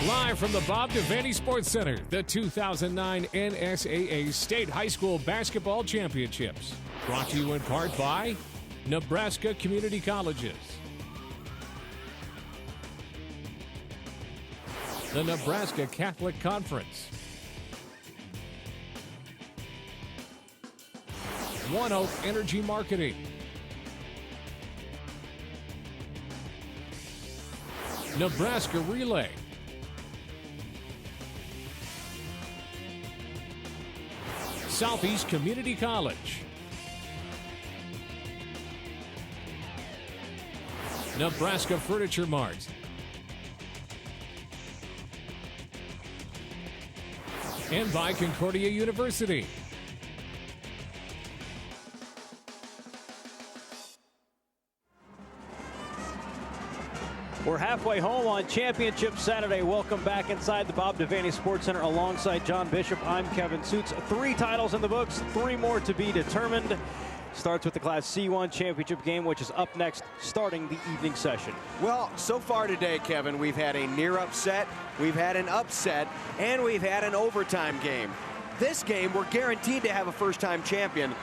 Live from the Bob Devaney Sports Center, the 2009 NSAA State High School Basketball Championships. Brought to you in part by Nebraska Community Colleges, the Nebraska Catholic Conference, One Oak Energy Marketing, Nebraska Relay, Southeast Community College, Nebraska Furniture Mart, and by Concordia University. We're halfway home on Championship Saturday. Welcome back inside the Bob Devaney Sports Center alongside John Bishop. I'm Kevin Suits. 3 titles in the books, 3 more to be determined. Starts with the Class C1 championship game, which is up next, starting the evening session. Well, so far today, Kevin, we've had a near upset, we've had an upset, and we've had an overtime game. This game, we're guaranteed to have a first-time champion.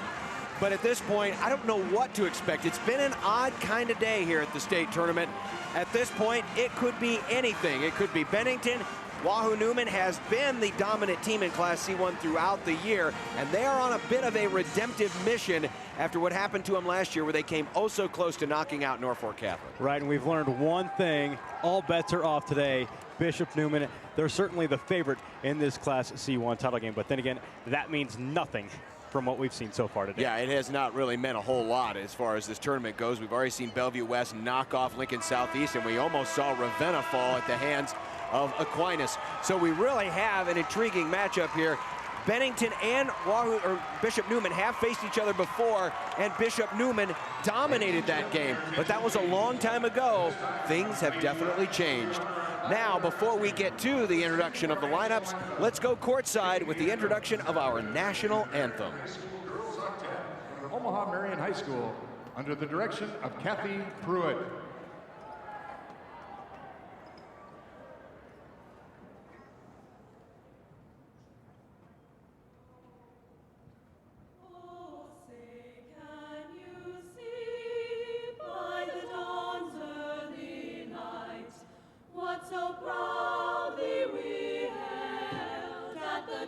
But at this point, I don't know what to expect. It's been an odd kind of day here at the state tournament. At this point, it could be anything. It could be Bennington. Wahoo Newman has been the dominant team in Class C1 throughout the year, and they are on a bit of a redemptive mission after what happened to them last year, where they came oh so close to knocking out Norfolk Catholic. Right, and we've learned one thing. All bets are off today. Bishop Neumann, they're certainly the favorite in this Class C1 title game, but then again, that means nothing from what we've seen so far today. Yeah, it has not really meant a whole lot as far as this tournament goes. We've already seen Bellevue West knock off Lincoln Southeast, and we almost saw Ravenna fall at the hands of Aquinas. So we really have an intriguing matchup here. Bennington and Bishop Neumann have faced each other before, and Bishop Neumann dominated that game. But that was a long time ago. Things have definitely changed. Now, before we get to the introduction of the lineups, let's go courtside with the introduction of our national anthem. Omaha Marian High School, under the direction of Kathy Pruitt.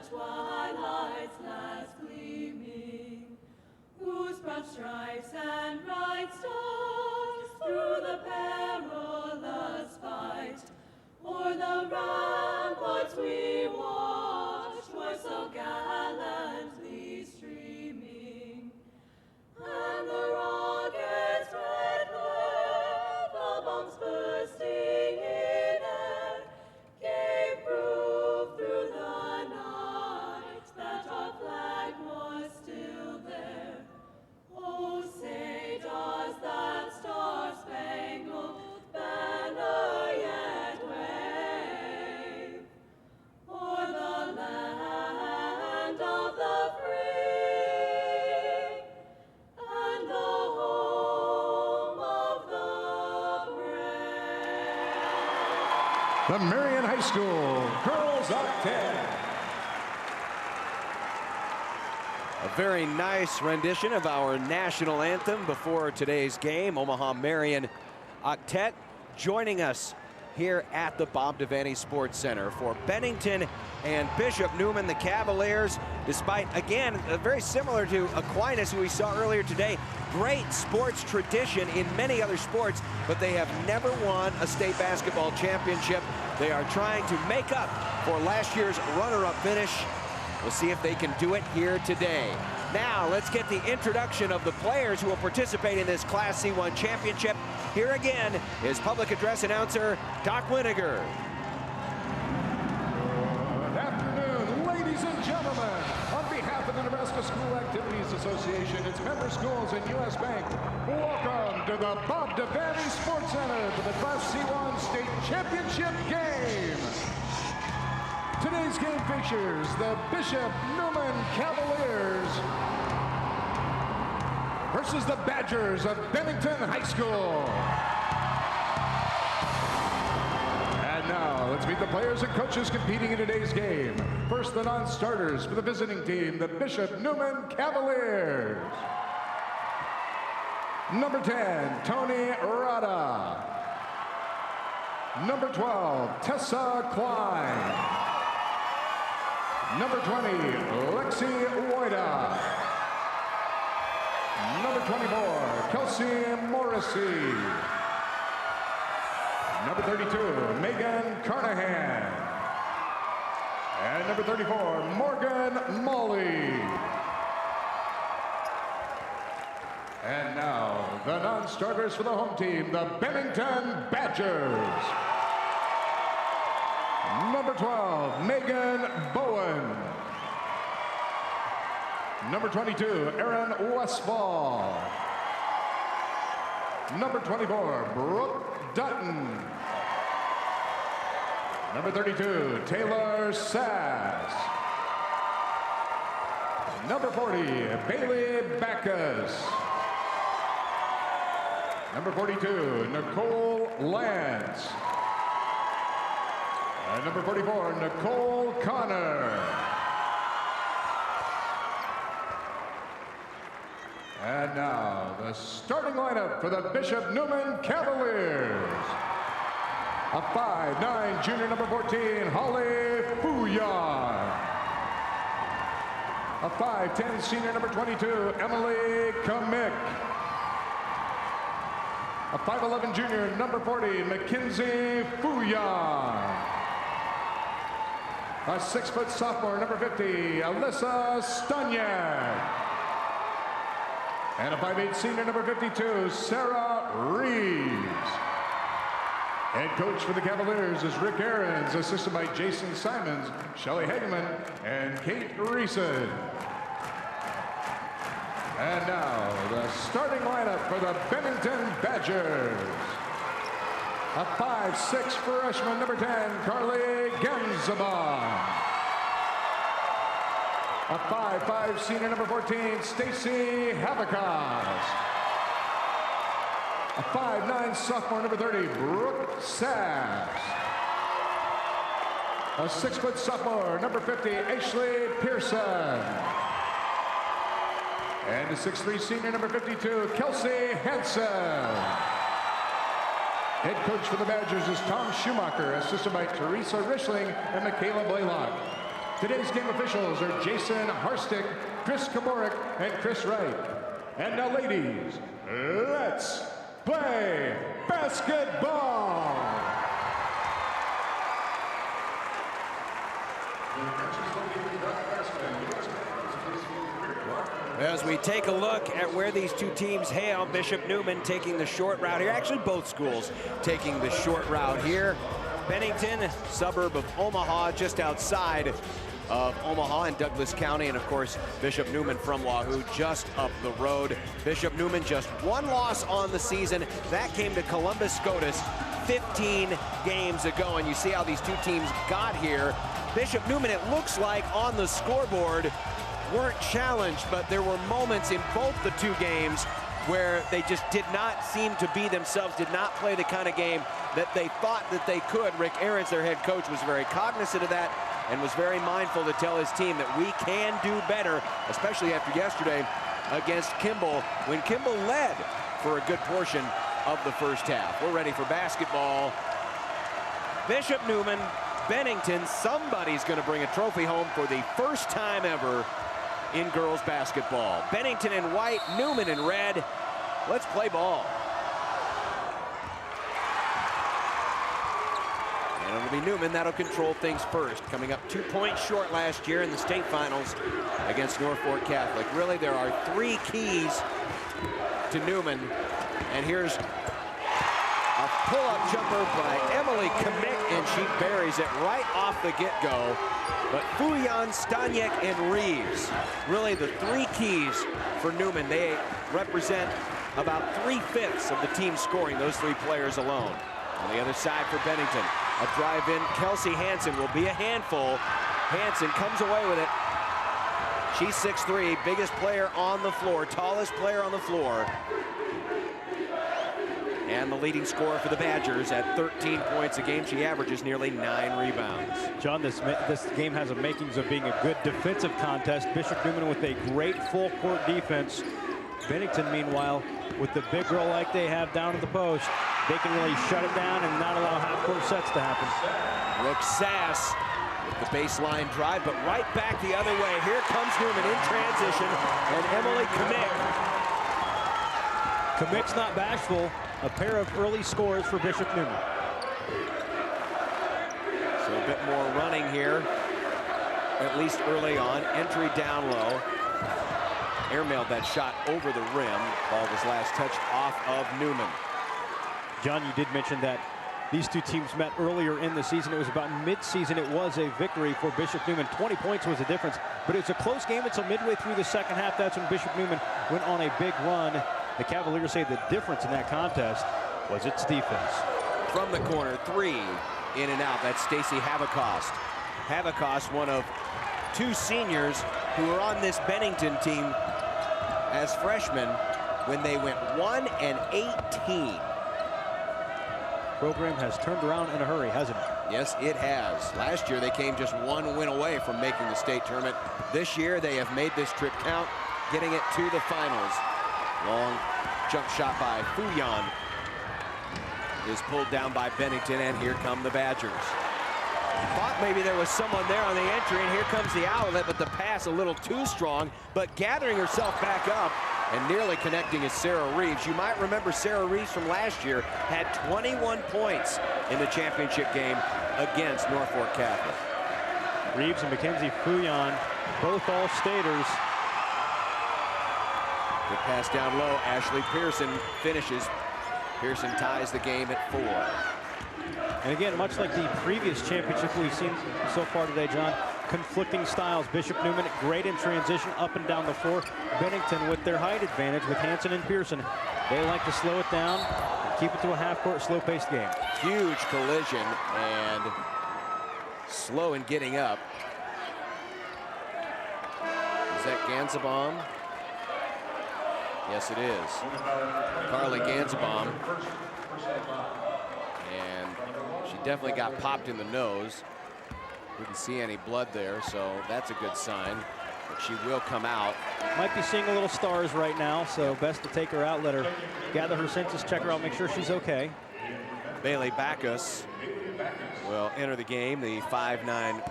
Twilight's last gleaming, whose broad stripes and bright stars through the perilous fight, o'er the ramparts we watched were so gallantly streaming, and the rocket's red glare, the bombs bursting in air, gave proof through the night that our flag was still there. Oh, say does that star-spangled banner yet wave o'er the land of the free and the home of the brave? The Marian High School Girls Octet. A very nice rendition of our national anthem before today's game. Omaha Marian Octet joining us here at the Bob Devaney Sports Center. For Bennington and Bishop Neumann, the Cavaliers, despite, again, very similar to Aquinas, who we saw earlier today, great sports tradition in many other sports, but they have never won a state basketball championship. They are trying to make up for last year's runner-up finish. We'll see if they can do it here today. Now, let's get the introduction of the players who will participate in this Class C1 championship. Here again is public address announcer Doc Winiger. Good afternoon, ladies and gentlemen. On behalf of the Nebraska School Activities Association, its member schools, and U.S. Bank, welcome to the Bob Devaney Sports Center for the Class C1 State Championship game. Today's game features the Bishop Neumann Cavaliers versus the Badgers of Bennington High School. And now, let's meet the players and coaches competing in today's game. First, the non-starters for the visiting team, the Bishop Neumann Cavaliers. Number 10, Tony Rada. Number 12, Tessa Klein. Number 20, Lexi Woida. Number 24, Kelsey Morrissey. Number 32, Megan Carnahan. And number 34, Morgan Molly. And now, the non-starters for the home team, the Bennington Badgers. Number 12, Megan Bowen. Number 22, Erin Westfall. Number 24, Brooke Dutton. Number 32, Taylor Sass. Number 40, Bailey Backus. Number 42, Nicole Lance. And number 44, Nicole Connor. And now, the starting lineup for the Bishop Neumann Cavaliers. A 5'9" junior, number 14, Holly Fouillard. A 5'10" senior, number 22, Emily Kamick. A 5'11" junior, number 40, Mackenzie Fouillard. A 6-foot sophomore, number 50, Alyssa Stuniak. And a 5'8" senior, number 52, Sarah Reeves. Head coach for the Cavaliers is Rick Ahrens, assisted by Jason Simons, Shelly Hageman, and Kate Reeson. And now, the starting lineup for the Bennington Badgers. A 5'6" freshman, number 10, Carly Genzabon. A 5'5" senior, number 14, Stacy Habakas. A 5'9" sophomore, number 30, Brooke Sass. A 6-foot sophomore, number 50, Ashley Pearson. And a 6'3" senior, number 52, Kelsey Henson. Head coach for the Badgers is Tom Schumacher, assisted by Teresa Richling and Michaela Blaylock. Today's game officials are Jason Harstick, Chris Kaborik, and Chris Wright. And now, ladies, let's play basketball. As we take a look at where these two teams hail, Bishop Neumann taking the short route here. Actually, both schools taking the short route here. Bennington, suburb of Omaha, just outside of Omaha in Douglas County, and of course Bishop Neumann from Wahoo, just up the road. Bishop Neumann just one loss on the season. That came to Columbus SCOTUS 15 games ago, and you see how these two teams got here. Bishop Neumann, it looks like on the scoreboard, weren't challenged, but there were moments in both the two games where they just did not seem to be themselves, did not play the kind of game that they thought that they could. Rick Ahrens, their head coach, was very cognizant of that and was very mindful to tell his team that we can do better, especially after yesterday against Kimball, when Kimball led for a good portion of the first half. We're ready for basketball. Bishop Neumann, Bennington, somebody's going to bring a trophy home for the first time ever in girls basketball. Bennington in white, Neumann in red. Let's play ball. And it'll be Neumann that'll control things first, coming up 2 points short last year in the state finals against Norfolk Catholic. Really, there are three keys to Neumann, and here's a pull-up jumper by Emily Kamick, and she buries it right off the get-go. But Fouillard, Staniek, and Reeves, really the three keys for Neumann. They represent about 3/5 of the team scoring, those three players alone. On the other side for Bennington, a drive in. Kelsey Hansen will be a handful. Hansen comes away with it. She's 6'3", biggest player on the floor, tallest player on the floor. and the leading scorer for the Badgers at 13 points a game. She averages nearly 9 rebounds. John, this game has the makings of being a good defensive contest. Bishop Neumann with a great full court defense. Bennington, meanwhile, with the big girl like they have down at the post, they can really shut it down and not allow half-court sets to happen. Brooke Sass with the baseline drive, but right back the other way. Here comes Neumann in transition, and Emily Kamick. Kamick's not bashful. A pair of early scores for Bishop Neumann. So a bit more running here, at least early on. Entry down low. Airmailed that shot over the rim. Ball was last touched off of Neumann. John, you did mention that these two teams met earlier in the season. It was about mid-season. It was a victory for Bishop Neumann. 20 points was the difference, but it was a close game until midway through the second half. That's when Bishop Neumann went on a big run. The Cavaliers say the difference in that contest was its defense. From the corner, 3 in and out. That's Stacy Havacost. Havacost, one of 2 seniors who were on this Bennington team as freshmen when they went 1-18. Program has turned around in a hurry, hasn't it? Yes, it has. Last year, they came just 1 win away from making the state tournament. This year, they have made this trip count, getting it to the finals. Long jump shot by Fuyan is pulled down by Bennington, and here come the Badgers. Thought maybe there was someone there on the entry, and here comes the outlet, but the pass a little too strong, but gathering herself back up and nearly connecting is Sarah Reeves. You might remember Sarah Reeves from last year had 21 points in the championship game against Norfolk Catholic. Reeves and Mackenzie Fuyan, both All-Staters. Good pass down low. Ashley Pearson finishes. Pearson ties the game at 4. And again, much like the previous championship we've seen so far today, John, conflicting styles. Bishop Neumann great in transition up and down the floor. Bennington with their height advantage with Hanson and Pearson. They like to slow it down and keep it to a half-court, slow-paced game. Huge collision and slow in getting up. Is that Ganzbaum? Yes, it is. Carly Ganzbaum. And she definitely got popped in the nose. Didn't see any blood there, so that's a good sign. But she will come out. Might be seeing a little stars right now, so best to take her out, let her gather her senses, check her out, make sure she's okay. Bailey Backus will enter the game, the 5'9"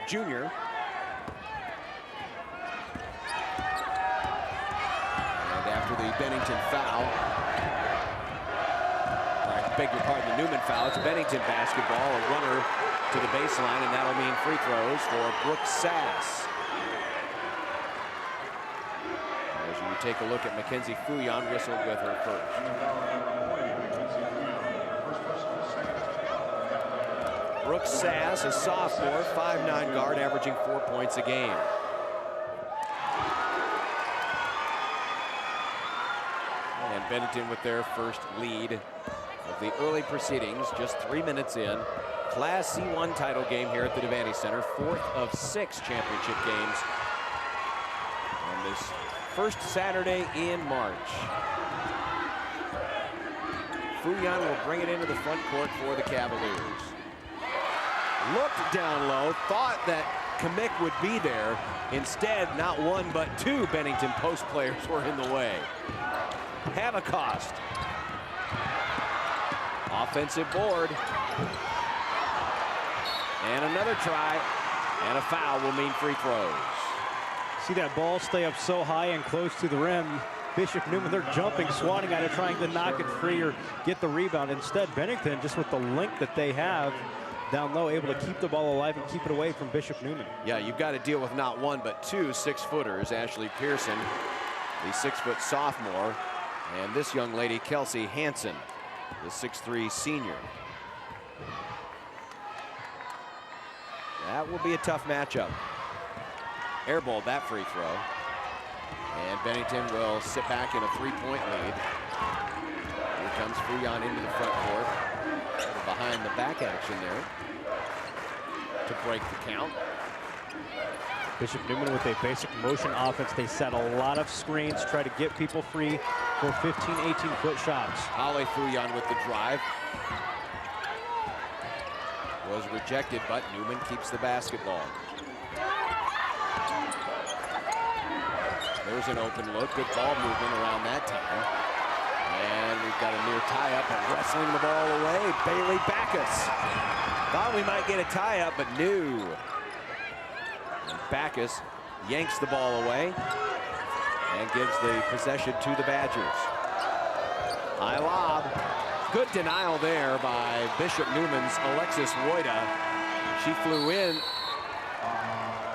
junior. And after the Bennington foul, I beg your pardon, the Neumann foul, it's Bennington basketball, a runner to the baseline, and that'll mean free throws for Brooke Sass. As you take a look at Mackenzie Fuyan, whistled with her first. Brooke Sass, a sophomore, 5'9" guard, averaging 4 points a game. And Bennington with their first lead of the early proceedings, just 3 minutes in. Class C1 title game here at the Devaney Center, 4th of 6 championship games on this first Saturday in March. Fuyan will bring it into the front court for the Cavaliers. Looked down low, thought that Kamick would be there. Instead, not 1 but 2 Bennington post players were in the way. Havacost. Offensive board. And another try, and a foul will mean free throws. See that ball stay up so high and close to the rim. Bishop Neumann, they're jumping, swatting at it, trying to knock it free or get the rebound. Instead, Bennington, just with the length that they have down low, able to keep the ball alive and keep it away from Bishop Neumann. Yeah, you've got to deal with not 1 but 2 6-footers. Ashley Pearson, the 6-foot sophomore, and this young lady, Kelsey Hanson, the 6'3" senior. That will be a tough matchup. Airballed that free throw. And Bennington will sit back in a 3-point lead. Here comes Fuyan into the front court. Behind the back action there to break the count. Bishop Neumann with a basic motion offense. They set a lot of screens, try to get people free, for 15, 18-foot shots. Ali Fuyan with the drive. Was rejected, but Neumann keeps the basketball. There's an open look. Good ball movement around that time. And we've got a near tie-up and wrestling the ball away. Bailey Backus. Thought we might get a tie-up, but no. And Backus yanks the ball away and gives the possession to the Badgers. High lob. Good denial there by Bishop Neumann's Alexis Woida. She flew in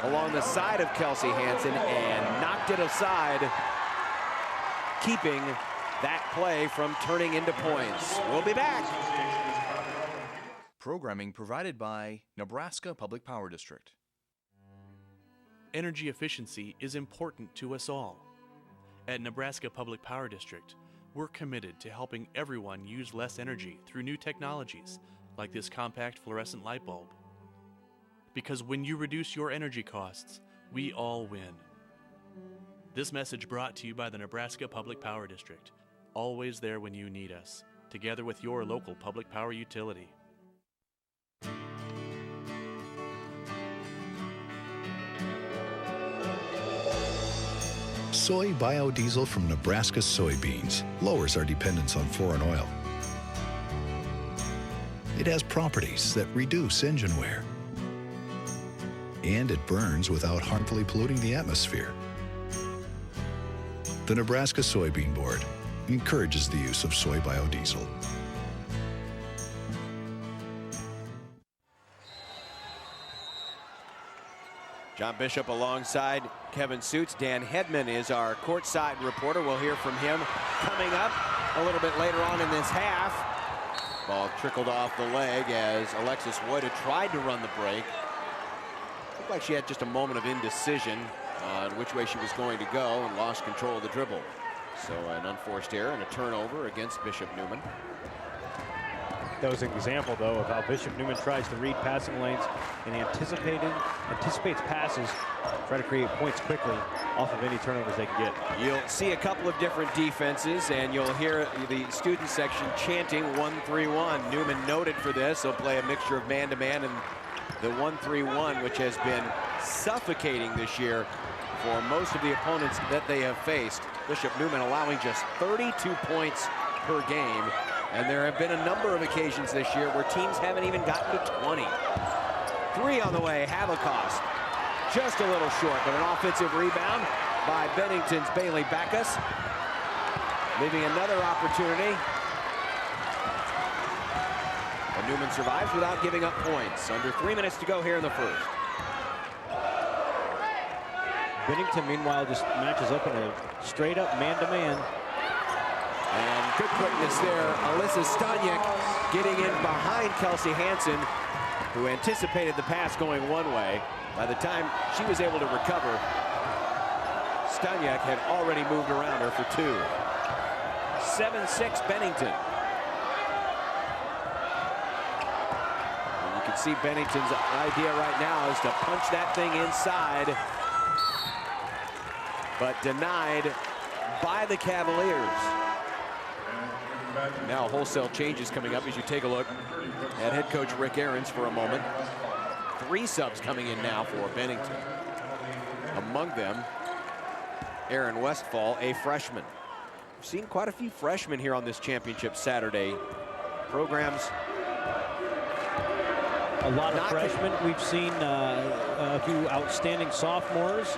along the side of Kelsey Hansen and knocked it aside, keeping that play from turning into points. We'll be back. Programming provided by Nebraska Public Power District. Energy efficiency is important to us all. At Nebraska Public Power District, we're committed to helping everyone use less energy through new technologies like this compact fluorescent light bulb. Because when you reduce your energy costs, we all win. This message brought to you by the Nebraska Public Power District, always there when you need us, together with your local public power utility. Soy biodiesel from Nebraska soybeans lowers our dependence on foreign oil. It has properties that reduce engine wear. And it burns without harmfully polluting the atmosphere. The Nebraska Soybean Board encourages the use of soy biodiesel. John Bishop alongside Kevin Suits. Dan Hedman is our courtside reporter. We'll hear from him coming up a little bit later on in this half. Ball trickled off the leg as Alexis Woida tried to run the break. Looked like she had just a moment of indecision on which way she was going to go and lost control of the dribble. So an unforced error and a turnover against Bishop Neumann. That was an example, though, of how Bishop Neumann tries to read passing lanes and anticipates passes, try to create points quickly off of any turnovers they can get. You'll see a couple of different defenses, and you'll hear the student section chanting 1-3-1. Neumann noted for this. They'll play a mixture of man-to-man and the 1-3-1, which has been suffocating this year for most of the opponents that they have faced. Bishop Neumann allowing just 32 points per game. And there have been a number of occasions this year where teams haven't even gotten to 20. Three on the way, Habakost. Just a little short, but an offensive rebound by Bennington's Bailey Backus. Leaving another opportunity. And Neumann survives without giving up points. Under 3 minutes to go here in the first. Bennington, meanwhile, just matches up in a straight-up man-to-man. And good quickness there. Alyssa Staniak getting in behind Kelsey Hansen, who anticipated the pass going one way. By the time she was able to recover, Staniak had already moved around her for two. 7-6 Bennington. And you can see Bennington's idea right now is to punch that thing inside, but denied by the Cavaliers. Now wholesale changes coming up as you take a look at head coach Rick Ahrens for a moment. Three subs coming in now for Bennington. Among them, Aaron Westfall, a freshman. We've seen quite a few freshmen here on this championship Saturday. Programs. A lot of freshmen. We've seen a few outstanding sophomores.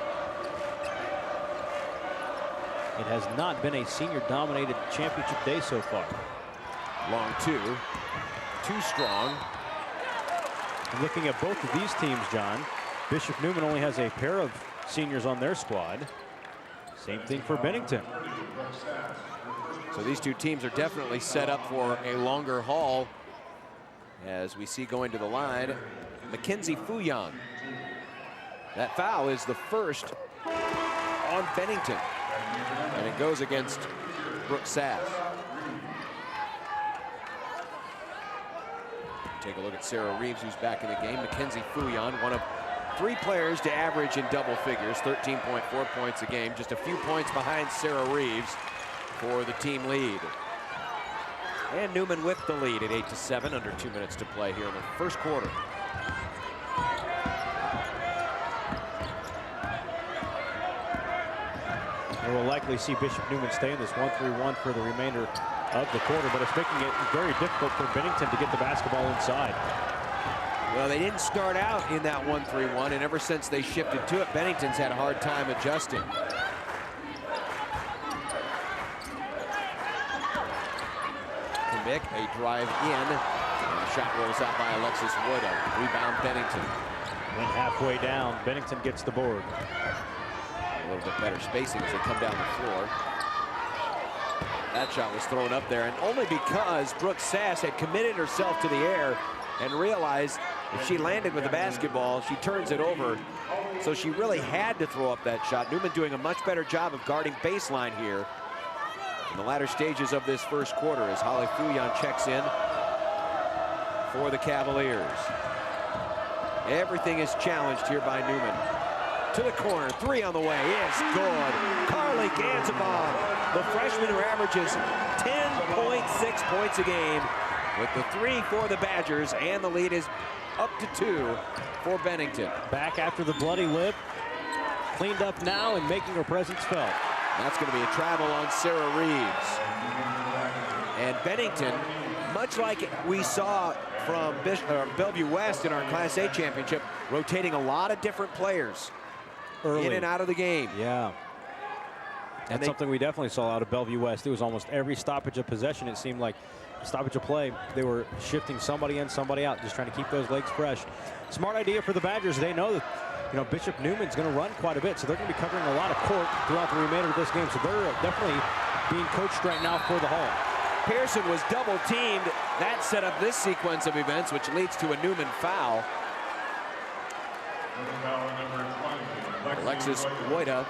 It has not been a senior-dominated championship day so far. Long two. Too strong. And looking at both of these teams, John, Bishop Neumann only has a pair of seniors on their squad. Same thing for Bennington. So these two teams are definitely set up for a longer haul. As we see going to the line, Mackenzie Fuyan. That foul is the first on Bennington. And it goes against Brooke Sass. Take a look at Sarah Reeves, who's back in the game. Mackenzie Fuyan, one of three players to average in double figures, 13.4 points a game, just a few points behind Sarah Reeves. for the team lead. And Neumann with the lead at 8-7, under 2 minutes to play here in the first quarter. And we'll likely see Bishop Neumann stay in this 1-3-1 for the remainder of the quarter, but it's making it very difficult for Bennington to get the basketball inside. Well, they didn't start out in that 1-3-1, and ever since they shifted to it, Bennington's had a hard time adjusting. Mick, a drive in, and the shot rolls out by Alexis Wood. A rebound Bennington. Went halfway down, Bennington gets the board. A little bit better spacing as they come down the floor. That shot was thrown up there, and only because Brooke Sass had committed herself to the air and realized if she landed with the basketball, she turns it over. So she really had to throw up that shot. Neumann doing a much better job of guarding baseline here in the latter stages of this first quarter as Holly Fouillon checks in for the Cavaliers. Everything is challenged here by Neumann. To the corner, three on the way, is good. Carly Ganzabon, the freshman who averages 10.6 points a game with the three for the Badgers, and the lead is up to 2 for Bennington. Back after the bloody lip, cleaned up now and making her presence felt. That's going to be a travel on Sarah Reeves. And Bennington, much like we saw from Bellevue West in our Class A championship, rotating a lot of different players early in and out of the game. Yeah. That's something we definitely saw out of Bellevue West. It was almost every stoppage of possession, it seemed like. Stoppage of play, they were shifting somebody in, somebody out, just trying to keep those legs fresh. Smart idea for the Badgers. They know that, you know, Bishop Neumann's going to run quite a bit, so they're going to be covering a lot of court throughout the remainder of this game. So they're definitely being coached right now for the home. Pearson was double teamed. That set up this sequence of events, which leads to a Neumann foul. Alexis Woida.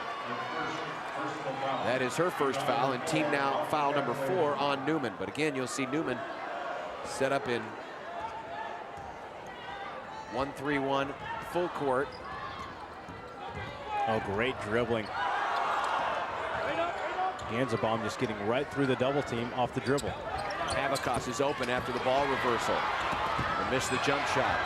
That is her first foul, and team now foul number 4 on Neumann. But again, you'll see Neumann set up in 1-3-1 full court. Oh, great dribbling. Ganzabom just getting right through the double team off the dribble. Habakkos is open after the ball reversal. They missed the jump shot.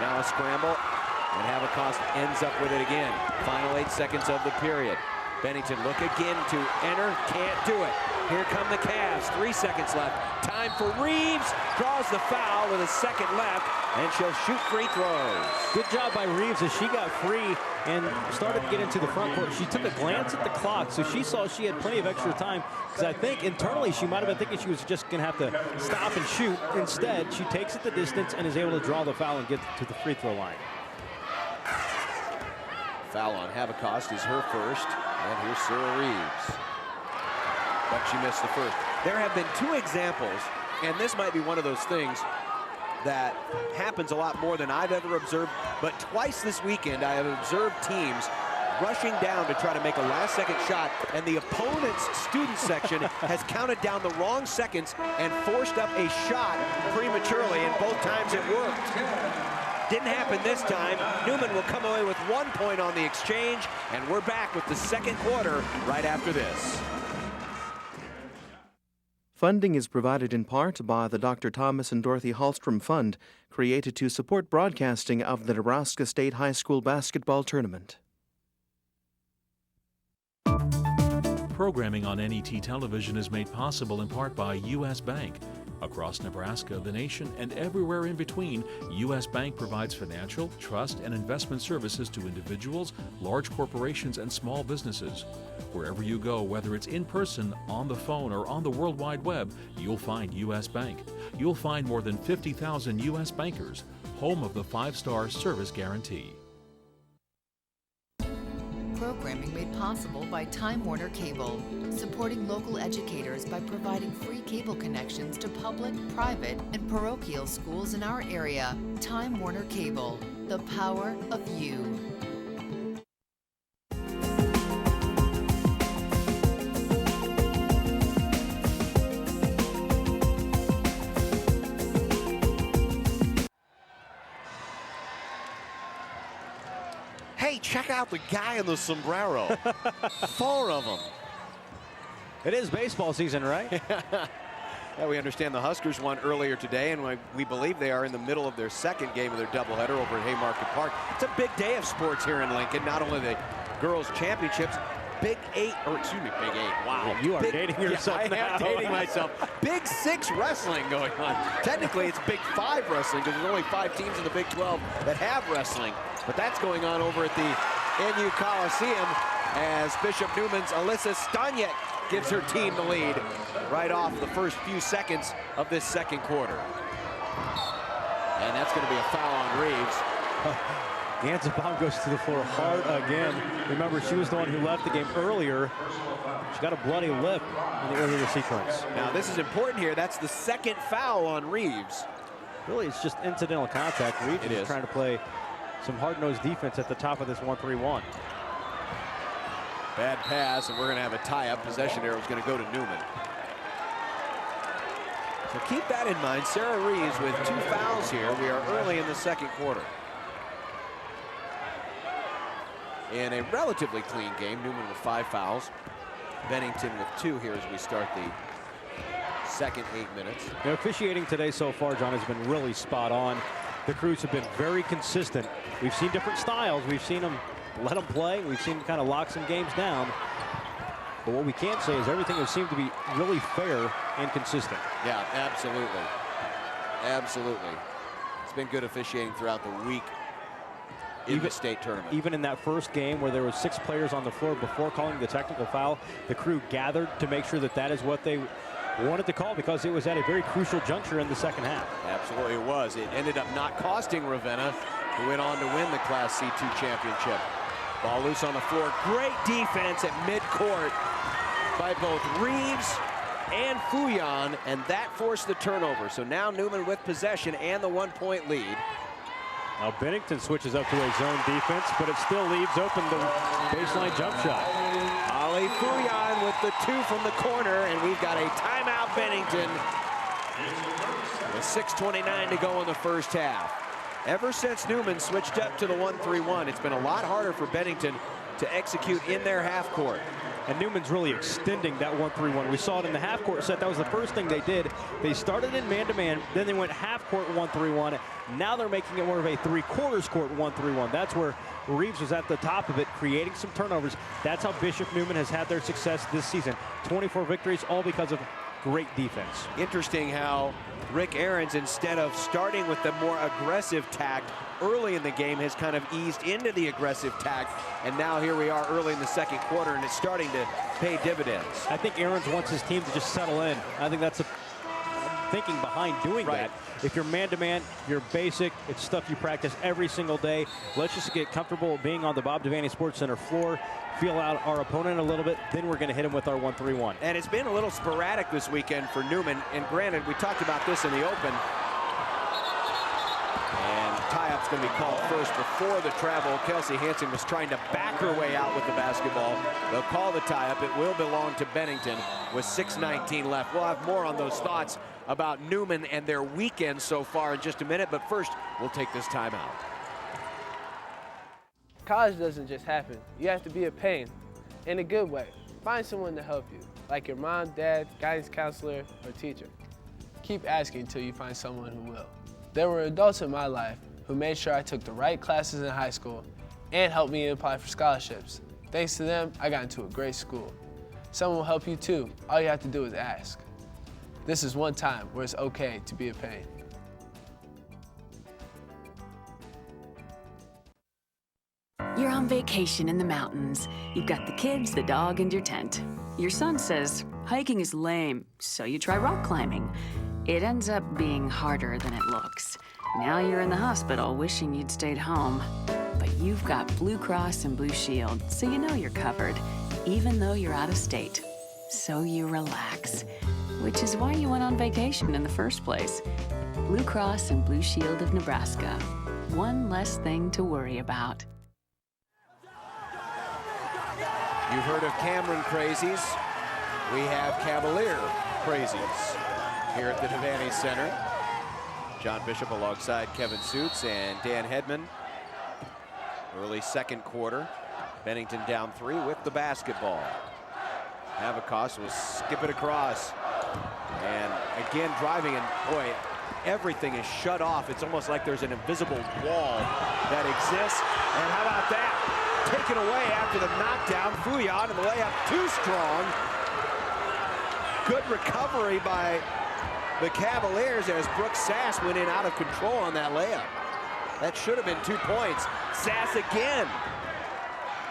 Now a scramble, and Habakkos ends up with it again. Final 8 seconds of the period. Bennington look again to enter, can't do it. Here come the Cavs, 3 seconds left. Time for Reeves, draws the foul with a second left, and she'll shoot free throws. Good job by Reeves as she got free and started to get into the front court. She took a glance at the clock, so she saw she had plenty of extra time, because I think internally she might have been thinking she was just going to have to stop and shoot. Instead, she takes it the distance and is able to draw the foul and get to the free throw line. Foul on Habakkos is her first, and here's Sarah Reeves. But she missed the first. There have been 2 examples, and this might be one of those things that happens a lot more than I've ever observed, but twice this weekend I have observed teams rushing down to try to make a last-second shot, and the opponent's student section has counted down the wrong seconds and forced up a shot prematurely, and both times it worked. Didn't happen this time. Neumann will come away with 1 point on the exchange, and we're back with the second quarter right after this. Funding is provided in part by the Dr. Thomas and Dorothy Hallstrom Fund, created to support broadcasting of the Nebraska State High School basketball tournament. Programming on NET television is made possible in part by U.S. Bank. Across Nebraska, the nation, and everywhere in between, U.S. Bank provides financial, trust, and investment services to individuals, large corporations, and small businesses. Wherever you go, whether it's in person, on the phone, or on the World Wide Web, you'll find U.S. Bank. You'll find more than 50,000 U.S. bankers, home of the 5-star service guarantee. Programming made possible by Time Warner Cable, supporting local educators by providing free cable connections to public, private, and parochial schools in our area. Time Warner Cable, the power of you. Hey, check out the guy in the sombrero. 4 of them. It is baseball season, right? Yeah, we understand the Huskers won earlier today, and we believe they are in the middle of their second game of their doubleheader over at Haymarket Park. It's a big day of sports here in Lincoln. Not only the girls' championships, Big 8, or excuse me, Big 8. Wow. You are dating yourself now. I am dating myself. Big 6 wrestling going on. Technically, it's Big 5 wrestling because there's only 5 teams in the Big 12 that have wrestling. But that's going on over at the NU Coliseum as Bishop Neumann's Alyssa Stanyek gives her team the lead right off the first few seconds of this second quarter. And that's going to be a foul on Reeves. Ganzabom goes to the floor hard again. Remember, she was the one who left the game earlier. She got a bloody lip in the earlier sequence. Now, this is important here. That's the second foul on Reeves. Really, it's just incidental contact. Reeves is trying to play some hard-nosed defense at the top of this 1-3-1. Bad pass, and we're going to have a tie-up. Possession arrow is going to go to Neumann. So keep that in mind. Sarah Reeves with 2 fouls here. We are early in the second quarter. In a relatively clean game, Neumann with 5 fouls. Bennington with 2 here as we start the second 8 minutes. The officiating today so far, John, has been really spot on. The crews have been very consistent. We've seen different styles. We've seen them let them play. We've seen them kind of lock some games down. But what we can't say is everything has seemed to be really fair and consistent. Yeah, absolutely. Absolutely. It's been good officiating throughout the week in the state tournament. Even in that first game where there were 6 players on the floor before calling the technical foul, the crew gathered to make sure that that is what they wanted to call because it was at a very crucial juncture in the second half. Absolutely it was. It ended up not costing Ravenna, who went on to win the Class C2 championship. Ball loose on the floor. Great defense at midcourt by both Reeves and Fuyan, and that forced the turnover. So now Neumann with possession and the 1-point lead. Now Bennington switches up to a zone defense, but it still leaves open the baseline jump shot. Ali Fuyan with the 2 from the corner, and we've got a timeout Bennington with 6:29 to go in the first half. Ever since Neumann switched up to the 1-3-1, it's been a lot harder for Bennington to execute in their half court. And Neumann's really extending that 1-3-1. We saw it in the half-court set. That was the first thing they did. They started in man-to-man, then they went half-court 1-3-1. Now they're making it more of a three-quarters court 1-3-1. That's where Reeves was at the top of it, creating some turnovers. That's how Bishop Neumann has had their success this season. 24 victories, all because of great defense. Interesting how Rick Ahrens, instead of starting with the more aggressive tact early in the game, has kind of eased into the aggressive tact, and now here we are early in the second quarter, and it's starting to pay dividends. I think Ahrens wants his team to just settle in. I think that's the thinking behind doing that. If you're man-to-man, you're basic. It's stuff you practice every single day. Let's just get comfortable being on the Bob Devaney Sports Center floor, feel out our opponent a little bit, then we're going to hit him with our 1-3-1. And it's been a little sporadic this weekend for Neumann, and granted, we talked about this in the open. And tie-up's going to be called first before the travel. Kelsey Hansen was trying to back her way out with the basketball. They'll call the tie-up. It will belong to Bennington with 6:19 left. We'll have more on those thoughts about Neumann and their weekend so far in just a minute, but first, we'll take this timeout. College doesn't just happen. You have to be a pain in a good way. Find someone to help you, like your mom, dad, guidance counselor, or teacher. Keep asking until you find someone who will. There were adults in my life who made sure I took the right classes in high school and helped me apply for scholarships. Thanks to them, I got into a great school. Someone will help you too. All you have to do is ask. This is one time where it's okay to be a pain. You're on vacation in the mountains. You've got the kids, the dog, and your tent. Your son says, hiking is lame, so you try rock climbing. It ends up being harder than it looks. Now you're in the hospital wishing you'd stayed home. But you've got Blue Cross and Blue Shield, so you know you're covered, even though you're out of state. So you relax, which is why you went on vacation in the first place. Blue Cross and Blue Shield of Nebraska. One less thing to worry about. You've heard of Cameron crazies. We have Cavalier crazies here at the Devaney Center. John Bishop alongside Kevin Suits and Dan Hedman. Early second quarter. Bennington down 3 with the basketball. Havikos will skip it across. And again, driving, and boy, everything is shut off. It's almost like there's an invisible wall that exists. And how about that? Taken away after the knockdown. Fouillon, and the layup too strong. Good recovery by the Cavaliers as Brooks Sass went in out of control on that layup. That should have been 2 points. Sass again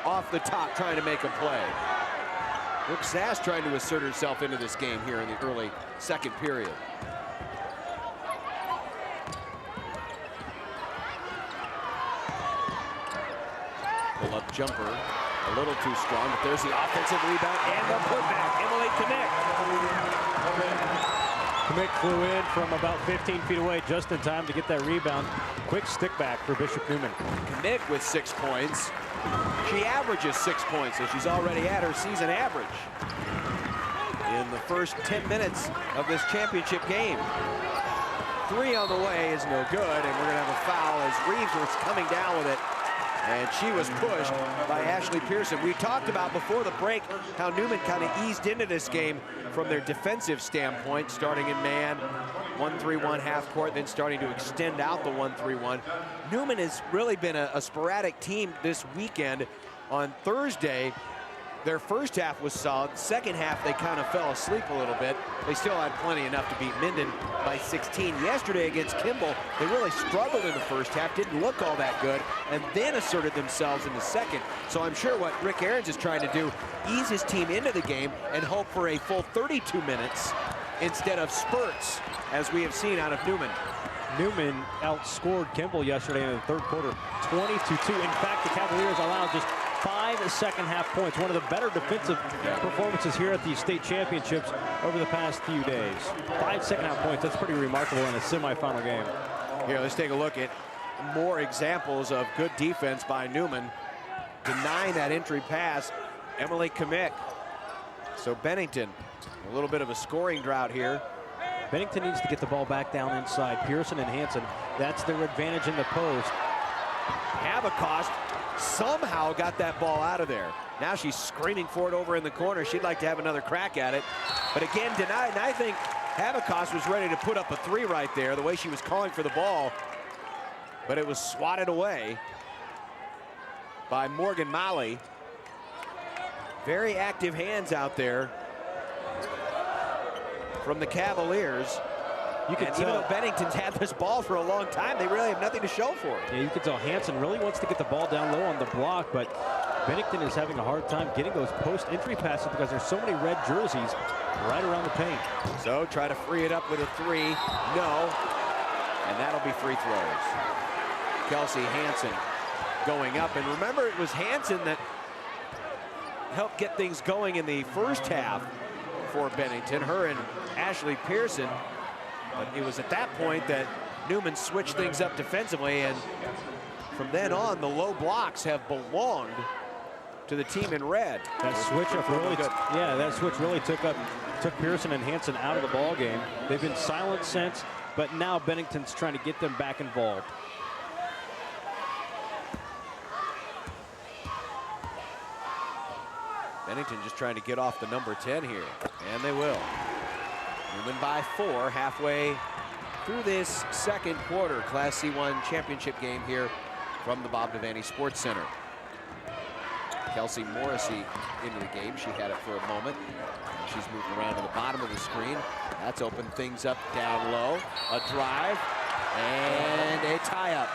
off the top trying to make a play. Brooks Sass trying to assert herself into this game here in the early second period. Pull-up jumper, a little too strong, but there's the offensive rebound and the putback. Emily Kmiec. Kmiec flew in from about 15 feet away just in time to get that rebound. Quick stick back for Bishop Neumann. Kmiec with 6 points. She averages 6 points, so she's already at her season average in the first 10 minutes of this championship game. 3 on the way is no good, and we're gonna have a foul as Reeves was coming down with it. And she was pushed by Ashley Pearson. We talked about before the break how Neumann kind of eased into this game from their defensive standpoint, starting in man, 1-3-1 half court, then starting to extend out the 1-3-1. Neumann has really been a sporadic team this weekend. On Thursday, their first half was solid. Second half, they kind of fell asleep a little bit. They still had plenty enough to beat Minden by 16. Yesterday against Kimball, they really struggled in the first half, didn't look all that good, and then asserted themselves in the second. So I'm sure what Rick Ahrens is trying to do, ease his team into the game and hope for a full 32 minutes instead of spurts, as we have seen out of Neumann. Neumann outscored Kimball yesterday in the third quarter, 20-2. In fact, the Cavaliers allowed just 5 second-half points, one of the better defensive performances here at the state championships over the past few days. 5 second-half points, that's pretty remarkable in a semifinal game. Here, let's take a look at more examples of good defense by Neumann, denying that entry pass. Emily Kmiec. So Bennington, a little bit of a scoring drought here. Bennington needs to get the ball back down inside. Pearson and Hanson, that's their advantage in the post. Havikos somehow got that ball out of there. Now she's screaming for it over in the corner. She'd like to have another crack at it, but again denied. And I think Havikos was ready to put up a 3 right there, the way she was calling for the ball, but it was swatted away by Morgan Malley. Very active hands out there from the Cavaliers. You can and tell, even though Bennington's had this ball for a long time, they really have nothing to show for it. Yeah, you can tell Hanson really wants to get the ball down low on the block, but Bennington is having a hard time getting those post-entry passes because there's so many red jerseys right around the paint. So try to free it up with a 3. No. And that'll be free throws. Kelsey Hanson going up. And remember, it was Hanson that helped get things going in the first half for Bennington, her and Ashley Pearson. But it was at that point that Neumann switched things up defensively, and from then on, the low blocks have belonged to the team in red. That switch up really, that switch really took Pearson and Hanson out of the ball game. They've been silent since, but now Bennington's trying to get them back involved. Bennington just trying to get off the number 10 here, and they will. Neumann by 4 halfway through this second quarter. Class C1 championship game here from the Bob Devaney Sports Center. Kelsey Morrissey into the game. She had it for a moment. She's moving around to the bottom of the screen. That's opened things up down low. A drive and a tie-up.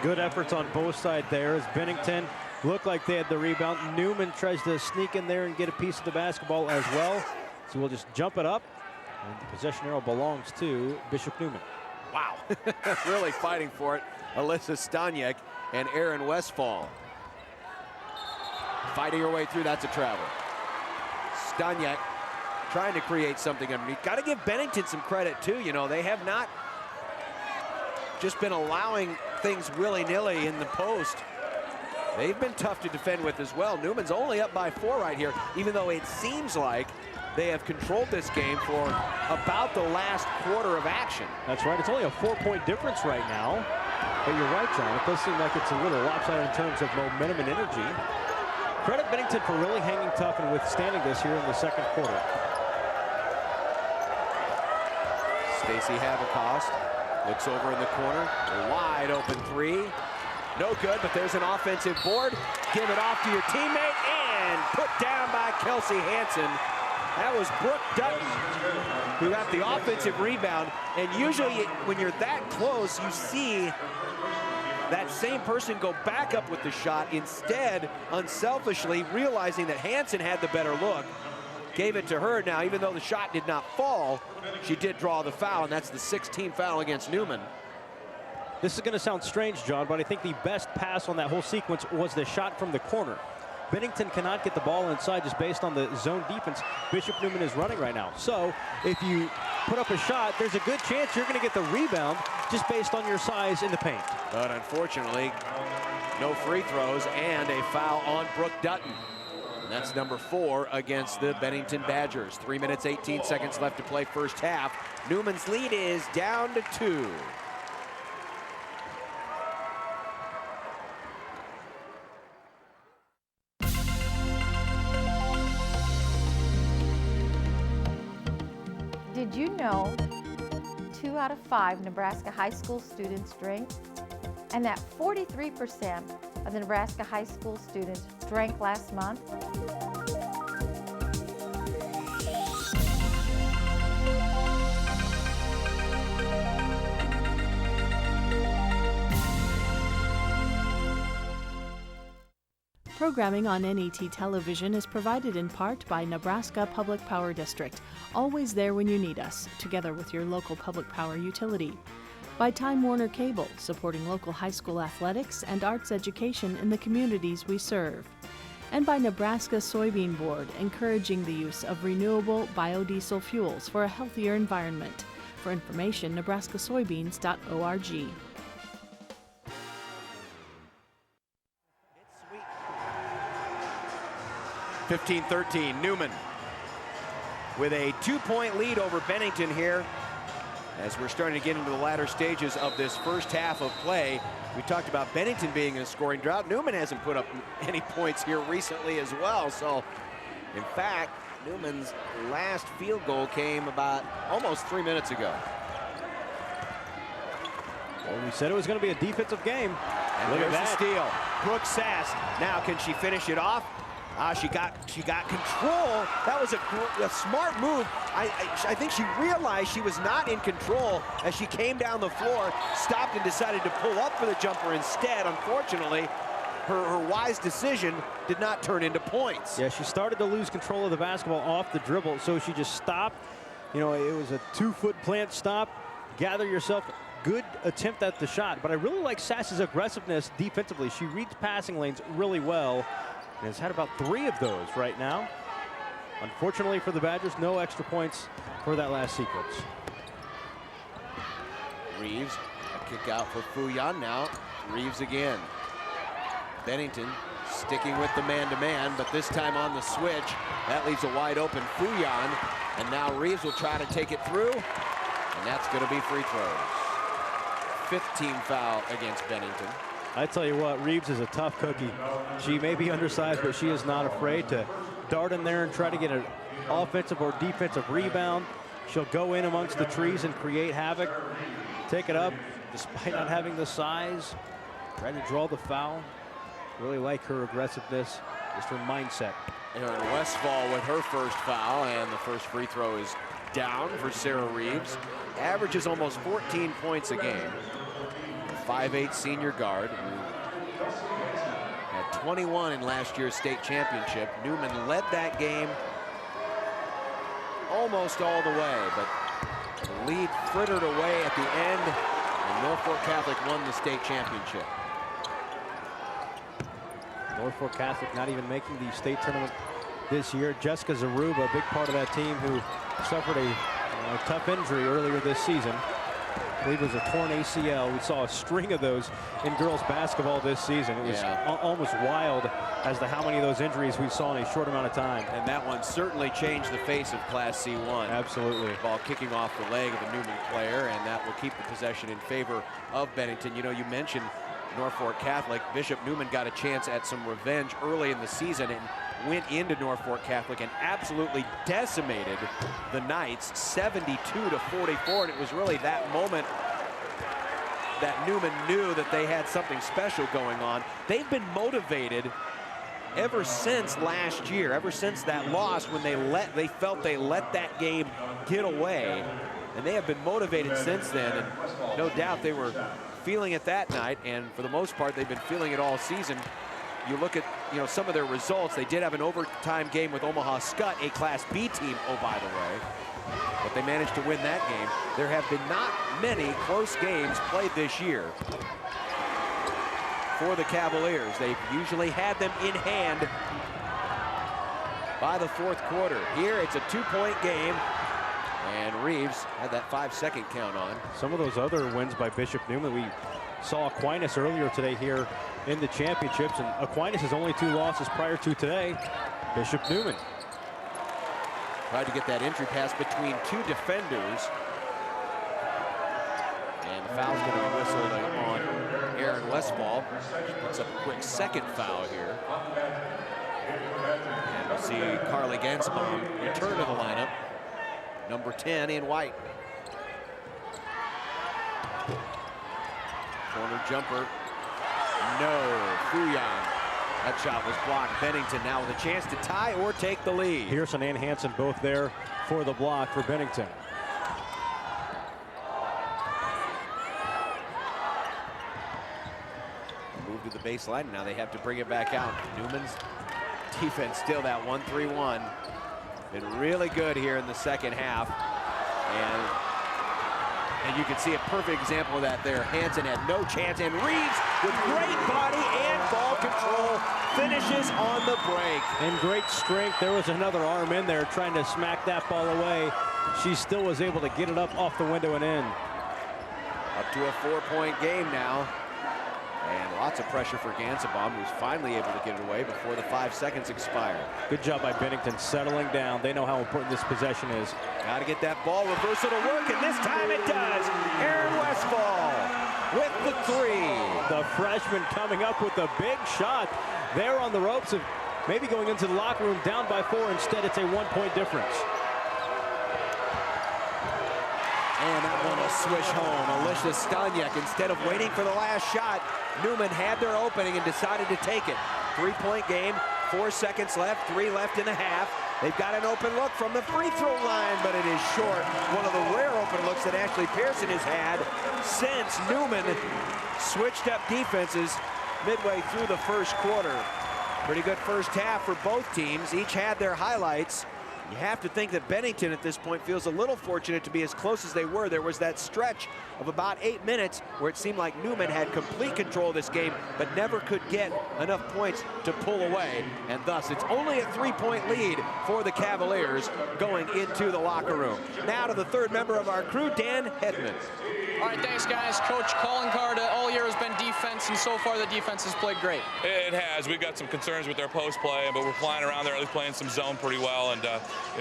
Good efforts on both sides there as Bennington looked like they had the rebound. Neumann tries to sneak in there and get a piece of the basketball as well. So we'll just jump it up, and the possession arrow belongs to Bishop Neumann. Wow, really fighting for it. Alyssa Staniek and Erin Westfall. Fighting her way through, that's a travel. Staniek trying to create something underneath. Got to give Bennington some credit too. You know, they have not just been allowing things willy-nilly in the post. They've been tough to defend with as well. Neumann's only up by 4 right here, even though it seems like they have controlled this game for about the last quarter of action. That's right. It's only a 4-point difference right now. But you're right, John. It does seem like it's a little lopsided in terms of momentum and energy. Credit Bennington for really hanging tough and withstanding this here in the second quarter. Stacy Haverkost looks over in the corner. A wide open three. No good, but there's an offensive board. Give it off to your teammate and put down by Kelsey Hansen. That was Brooke Dutton who got the offensive rebound. And usually when you're that close, you see that same person go back up with the shot. Instead, unselfishly realizing that Hansen had the better look, gave it to her. Now, even though the shot did not fall, she did draw the foul, and that's the 16th foul against Neumann. This is going to sound strange, John, but I think the best pass on that whole sequence was the shot from the corner. Bennington cannot get the ball inside just based on the zone defense Bishop Neumann is running right now. So if you put up a shot, there's a good chance you're going to get the rebound just based on your size in the paint. But unfortunately, no free throws and a foul on Brooke Dutton. And that's number 4 against the Bennington Badgers. 3 minutes, 18 seconds left to play first half. Neumann's lead is down to 2. Did you know 2 out of 5 Nebraska high school students drink? And that 43% of the Nebraska high school students drank last month? Programming on NET television is provided in part by Nebraska Public Power District, always there when you need us, together with your local public power utility. By Time Warner Cable, supporting local high school athletics and arts education in the communities we serve. And by Nebraska Soybean Board, encouraging the use of renewable biodiesel fuels for a healthier environment. For information, nebraskasoybeans.org. 15-13, Neumann with a 2-point lead over Bennington here as we're starting to get into the latter stages of this first half of play. We talked about Bennington being in a scoring drought. Neumann hasn't put up any points here recently as well. So, in fact, Neumann's last field goal came about almost 3 minutes ago. Well, we said it was going to be a defensive game. And there's the steal. Brooke Sass. Now, can she finish it off? She got control. That was a smart move. I think she realized she was not in control as she came down the floor, stopped and decided to pull up for the jumper instead. Unfortunately, her wise decision did not turn into points. Yeah, she started to lose control of the basketball off the dribble, so she just stopped. You know, it was a 2-foot plant stop. Gather yourself. Good attempt at the shot, but I really like Sass's aggressiveness defensively. She reads passing lanes really well. And has had about 3 of those right now. Unfortunately for the Badgers, no extra points for that last sequence. Reeves, a kick out for Fuyan now. Reeves again. Bennington sticking with the man-to-man, but this time on the switch. That leaves a wide open Fuyan. And now Reeves will try to take it through. And that's going to be free throws. 15 foul against Bennington. I tell you what, Reeves is a tough cookie. She may be undersized, but she is not afraid to dart in there and try to get an offensive or defensive rebound. She'll go in amongst the trees and create havoc. Take it up, despite not having the size. Trying to draw the foul. Really like her aggressiveness, just her mindset. Erin Westfall with her first foul, and the first free throw is down for Sarah Reeves. Averages almost 14 points a game. 5'8" senior guard who had 21 in last year's state championship. Neumann led that game almost all the way, but the lead frittered away at the end, and Norfolk Catholic won the state championship. Norfolk Catholic not even making the state tournament this year. Jessica Zaruba, a big part of that team, who suffered a tough injury earlier this season. I believe it was a torn ACL. We saw a string of those in girls basketball this season. It was almost wild as to how many of those injuries we saw in a short amount of time. And that one certainly changed the face of Class C1. Absolutely. Ball kicking off the leg of a Neumann player, and that will keep the possession in favor of Bennington. You know, you mentioned Norfolk Catholic. Bishop Neumann got a chance at some revenge early in the season and went into Norfolk Catholic and absolutely decimated the Knights 72-44. And it was really that moment that Neumann knew that they had something special going on. They've been motivated ever since last year, ever since that loss when they felt they let that game get away. And they have been motivated since then, and no doubt they were feeling it that night, and for the most part they've been feeling it all season. You look at some of their results. They did have an overtime game with Omaha Skutt, a Class B team, oh by the way, but they managed to win that game. There have been not many close games played this year for the Cavaliers. They've usually had them in hand by the fourth quarter. Here it's a 2-point game, and Reeves had that 5-second count on. Some of those other wins by Bishop Neumann, we saw Aquinas earlier today here in the championships, and Aquinas has only 2 losses prior to today. Bishop Neumann tried to get that entry pass between 2 defenders, and the foul's going to be whistled on Aaron Westfall. Puts up a quick second foul here. And we'll see Carly Gansbaum return to the lineup. Number 10 in white. Corner jumper. No. Fuyang. That shot was blocked. Bennington now with a chance to tie or take the lead. Pearson and Hansen both there for the block for Bennington. Move to the baseline. Now they have to bring it back out. Newman's defense still that 1-3-1. Been really good here in the second half. And you can see a perfect example of that there. Hansen had no chance, and Reeves with great body and ball control finishes on the break. And great strength. There was another arm in there trying to smack that ball away. She still was able to get it up off the window and in. Up to a 4-point game now. And lots of pressure for Gansbaum, who's finally able to get it away before the 5 seconds expire. Good job by Bennington settling down. They know how important this possession is. Got to get that ball reversal to work, and this time it does. Aaron Westfall with the 3. The freshman coming up with a big shot. They're on the ropes of maybe going into the locker room down by 4. Instead, it's a 1-point difference. And that one will swish home. Alicia Staniak, instead of waiting for the last shot, Neumann had their opening and decided to take it. 3-point game, 4 seconds left, 3 left in the half. They've got an open look from the free throw line, but it is short. One of the rare open looks that Ashley Pearson has had since Neumann switched up defenses midway through the first quarter. Pretty good first half for both teams. Each had their highlights. You have to think that Bennington at this point feels a little fortunate to be as close as they were. There was that stretch of about 8 minutes where it seemed like Neumann had complete control of this game, but never could get enough points to pull away. And thus, it's only a 3-point lead for the Cavaliers going into the locker room. Now to the third member of our crew, Dan Hedman. All right, thanks, guys. Coach, calling card all year has been defense, and so far the defense has played great. It has. We've got some concerns with their post play, but we're flying around there, at least playing some zone pretty well, and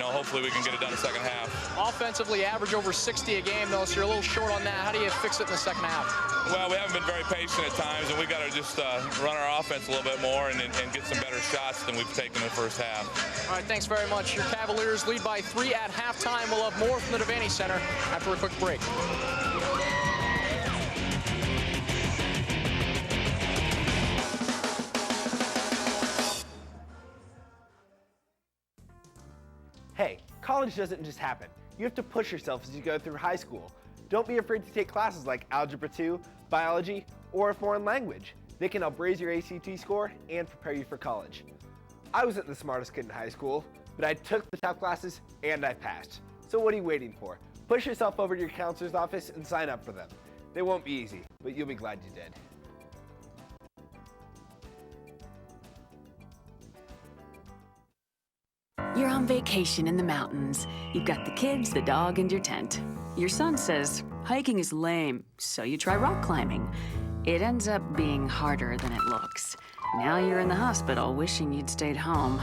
hopefully we can get it done in the second half. Offensively, average over 60 a game, though, so you're a little short on that. How do you fix it in the second half? Well, we haven't been very patient at times, and we've got to just run our offense a little bit more and get some better shots than we've taken in the first half. All right, thanks very much. Your Cavaliers lead by 3 at halftime. We'll have more from the Devaney Center after a quick break. Hey, college doesn't just happen. You have to push yourself as you go through high school. Don't be afraid to take classes like Algebra 2, Biology, or a foreign language. They can help raise your ACT score and prepare you for college. I wasn't the smartest kid in high school, but I took the tough classes and I passed. So what are you waiting for? Push yourself over to your counselor's office and sign up for them. They won't be easy, but you'll be glad you did. You're on vacation in the mountains. You've got the kids, the dog, and your tent. Your son says, hiking is lame, so you try rock climbing. It ends up being harder than it looks. Now you're in the hospital wishing you'd stayed home.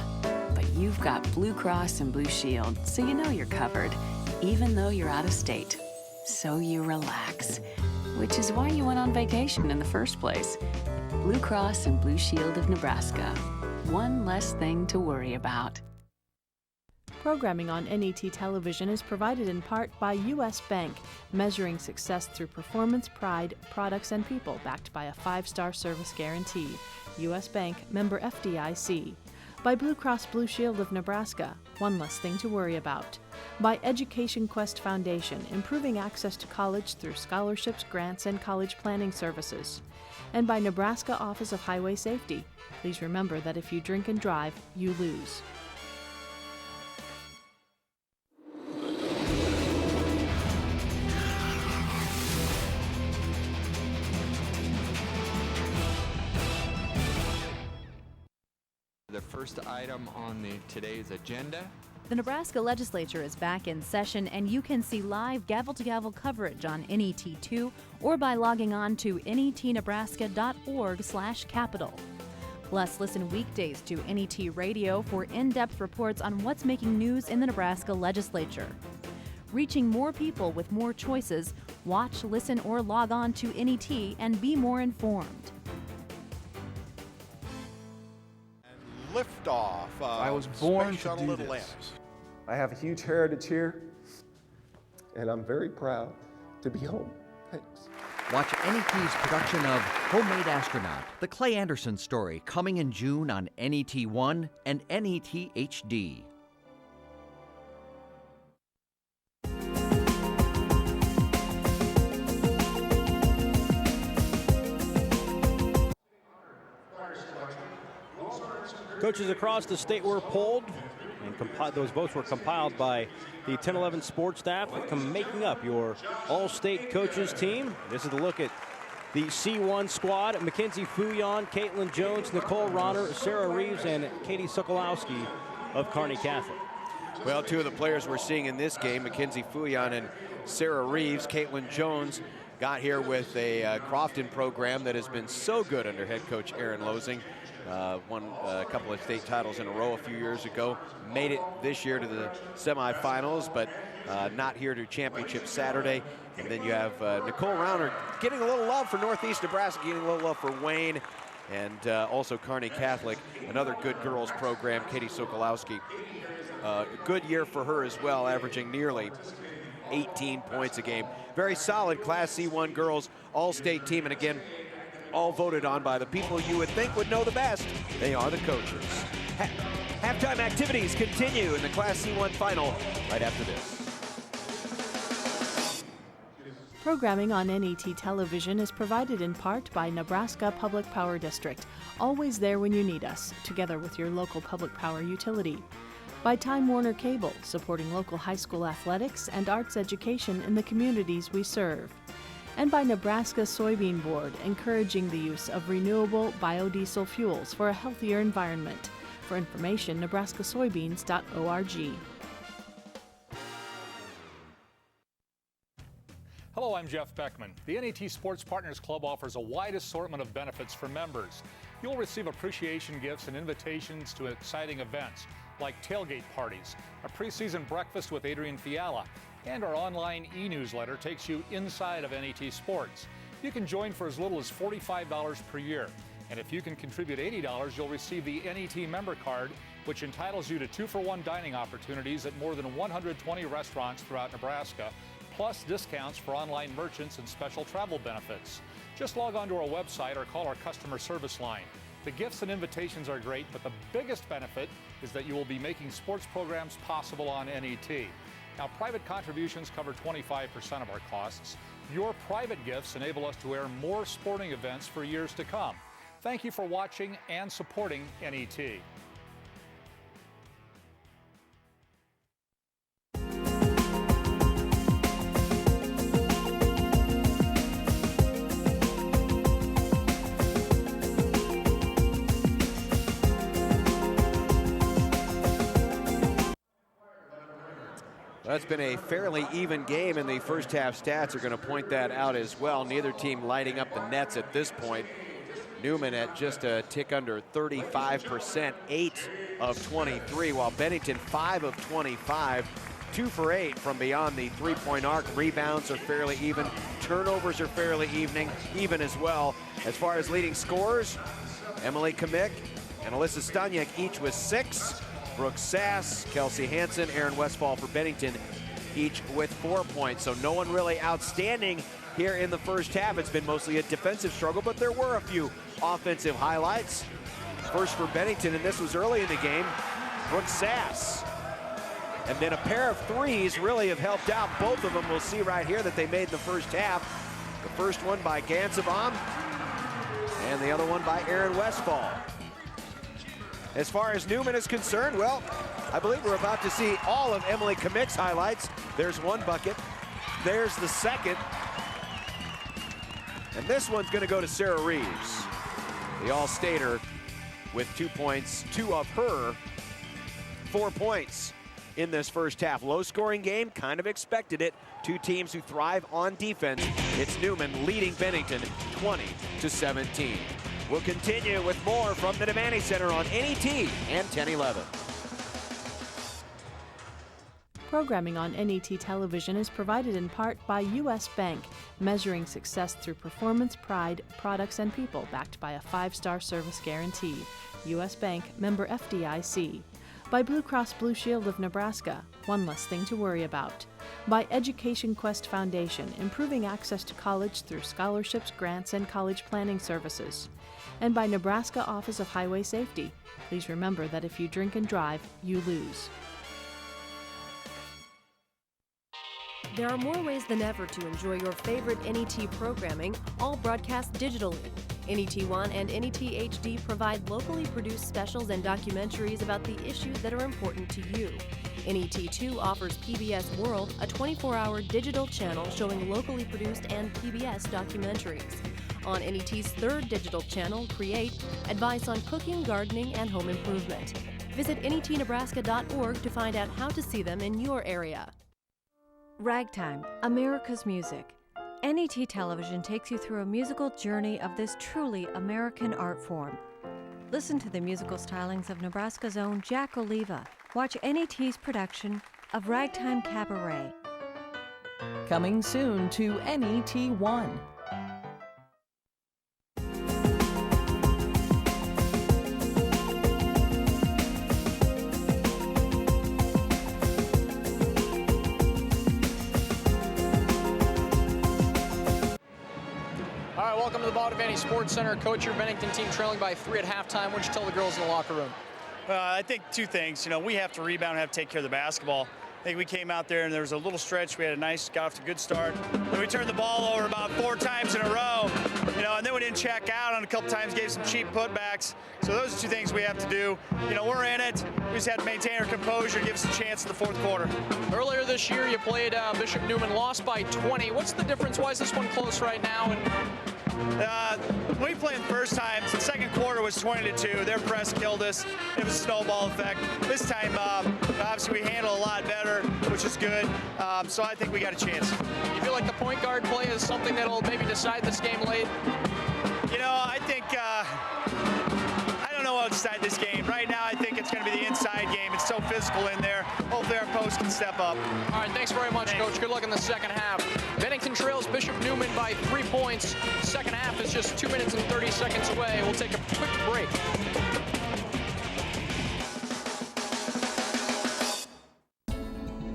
But you've got Blue Cross and Blue Shield, so you know you're covered, even though you're out of state. So you relax. which is why you went on vacation in the first place. Blue Cross and Blue Shield of Nebraska. One less thing to worry about. Programming on NET television is provided in part by U.S. Bank, measuring success through performance, pride, products, and people, backed by a 5-star service guarantee. U.S. Bank, member FDIC. By Blue Cross Blue Shield of Nebraska, one less thing to worry about. By Education Quest Foundation, improving access to college through scholarships, grants, and college planning services. And by Nebraska Office of Highway Safety. Please remember that if you drink and drive, you lose. The first item on today's agenda. The Nebraska Legislature is back in session, and you can see live gavel-to-gavel coverage on NET2 or by logging on to netnebraska.org/Capitol. Plus, listen weekdays to NET Radio for in-depth reports on what's making news in the Nebraska Legislature. Reaching more people with more choices, watch, listen, or log on to NET and be more informed. Liftoff. I was born Space to Shuttle do Little this. Atlantis. I have a huge heritage here, and I'm very proud to be home. Thanks. Watch NET's production of Homemade Astronaut, the Clay Anderson story, coming in June on NET1 and NET HD. Coaches across the state were polled, and those votes were compiled by the 10-11 sports staff, making up your all-state coaches team. This is a look at the C1 squad: Mackenzie Fouillon, Caitlin Jones, Nicole Ronner, Sarah Reeves, and Katie Sokolowski of Kearney Catholic. Well, two of the players we're seeing in this game, Mackenzie Fouillon and Sarah Reeves. Caitlin Jones got here with a Crofton program that has been so good under head coach Aaron Losing. Won a couple of state titles in a row a few years ago. Made it this year to the semifinals, but not here to championship Saturday. And then you have Nicole Rauner getting a little love for Northeast Nebraska, getting a little love for Wayne, and also Kearney Catholic, another good girls program, Katie Sokolowski. Good year for her as well, averaging nearly 18 points a game. Very solid Class C1 girls all-state team, and again, all voted on by the people you would think would know the best. They are the coaches. Halftime activities continue in the Class C1 final right after this. Programming on NET television is provided in part by Nebraska Public Power District, always there when you need us, together with your local public power utility. By Time Warner Cable, supporting local high school athletics and arts education in the communities we serve. And by Nebraska Soybean Board, encouraging the use of renewable biodiesel fuels for a healthier environment. For information, nebraskasoybeans.org. Hello, I'm Jeff Beckman. The NET Sports Partners Club offers a wide assortment of benefits for members. You'll receive appreciation gifts and invitations to exciting events like tailgate parties, a preseason breakfast with Adrian Fiala, and our online e-newsletter takes you inside of NET Sports. You can join for as little as $45 per year. And if you can contribute $80, you'll receive the NET member card, which entitles you to 2-for-1 dining opportunities at more than 120 restaurants throughout Nebraska, plus discounts for online merchants and special travel benefits. Just log on to our website or call our customer service line. The gifts and invitations are great, but the biggest benefit is that you will be making sports programs possible on NET. Now, private contributions cover 25% of our costs. Your private gifts enable us to air more sporting events for years to come. Thank you for watching and supporting NET. Well, it's been a fairly even game, and the first half stats are going to point that out as well. Neither team lighting up the nets at this point. Neumann at just a tick under 35%, 8 of 23, while Bennington 5 of 25. 2 for 8 from beyond the three-point arc. Rebounds are fairly even. Turnovers are fairly even as well. As far as leading scorers, Emily Kamick and Alyssa Staniak each with 6. Brooke Sass, Kelsey Hansen, Aaron Westfall for Bennington, each with 4 points. So no one really outstanding here in the first half. It's been mostly a defensive struggle, but there were a few offensive highlights. First for Bennington, and this was early in the game, Brooke Sass. And then a pair of threes really have helped out. Both of them we'll see right here that they made in the first half. The first one by Gansabam, and the other one by Aaron Westfall. As far as Neumann is concerned, well, I believe we're about to see all of Emily Kamick's highlights. There's one bucket. There's the second. And this one's going to go to Sarah Reeves, the All-Stater, with 2 points, 2 of her 4 points in this first half. Low-scoring game, kind of expected it. 2 teams who thrive on defense. It's Neumann leading Bennington 20-17. We'll continue with more from the Devaney Center on NET and 1011. Programming on NET television is provided in part by U.S. Bank, measuring success through performance, pride, products, and people, backed by a 5-star service guarantee. U.S. Bank, member FDIC. By Blue Cross Blue Shield of Nebraska, one less thing to worry about. By Education Quest Foundation, improving access to college through scholarships, grants, and college planning services. And by Nebraska Office of Highway Safety. Please remember that if you drink and drive, you lose. There are more ways than ever to enjoy your favorite NET programming, all broadcast digitally. NET1 and NET HD provide locally produced specials and documentaries about the issues that are important to you. NET2 offers PBS World, a 24-hour digital channel showing locally produced and PBS documentaries. On NET's third digital channel, Create, advice on cooking, gardening, and home improvement. Visit netnebraska.org to find out how to see them in your area. Ragtime, America's music. NET Television takes you through a musical journey of this truly American art form. Listen to the musical stylings of Nebraska's own Jack Oliva. Watch NET's production of Ragtime Cabaret. Coming soon to NET1. All right, welcome to the Bob Devaney Sports Center. Coach, your Bennington team trailing by 3 at halftime. What'd you tell the girls in the locker room? I think 2 things. You know, we have to rebound and have to take care of the basketball. I think we came out there and there was a little stretch. We had a nice, got off to a good start. Then we turned the ball over about 4 times in a row, you know, and then we didn't check out on a couple times, gave some cheap putbacks. So those are 2 things we have to do. You know, we're in it. We just have to maintain our composure, give us a chance in the 4th quarter. Earlier this year, you played Bishop Neumann, lost by 20. What's the difference? Why is this one close right now? We played the first time. The second quarter was 20-2. Their press killed us. It was a snowball effect. This time, obviously, we handle a lot better, which is good. So I think we got a chance. You feel like the point guard play is something that'll maybe decide this game late? You know, I think I don't know what will decide this game. Right now, I think it's going to be the inside game. It's so physical in there. Hopefully, our post can step up. All right, thanks very much, Coach. Good luck in the second half. Bennington trails Bishop Neumann by 3 points. Second half is just 2 minutes and 30 seconds away. We'll take a quick break.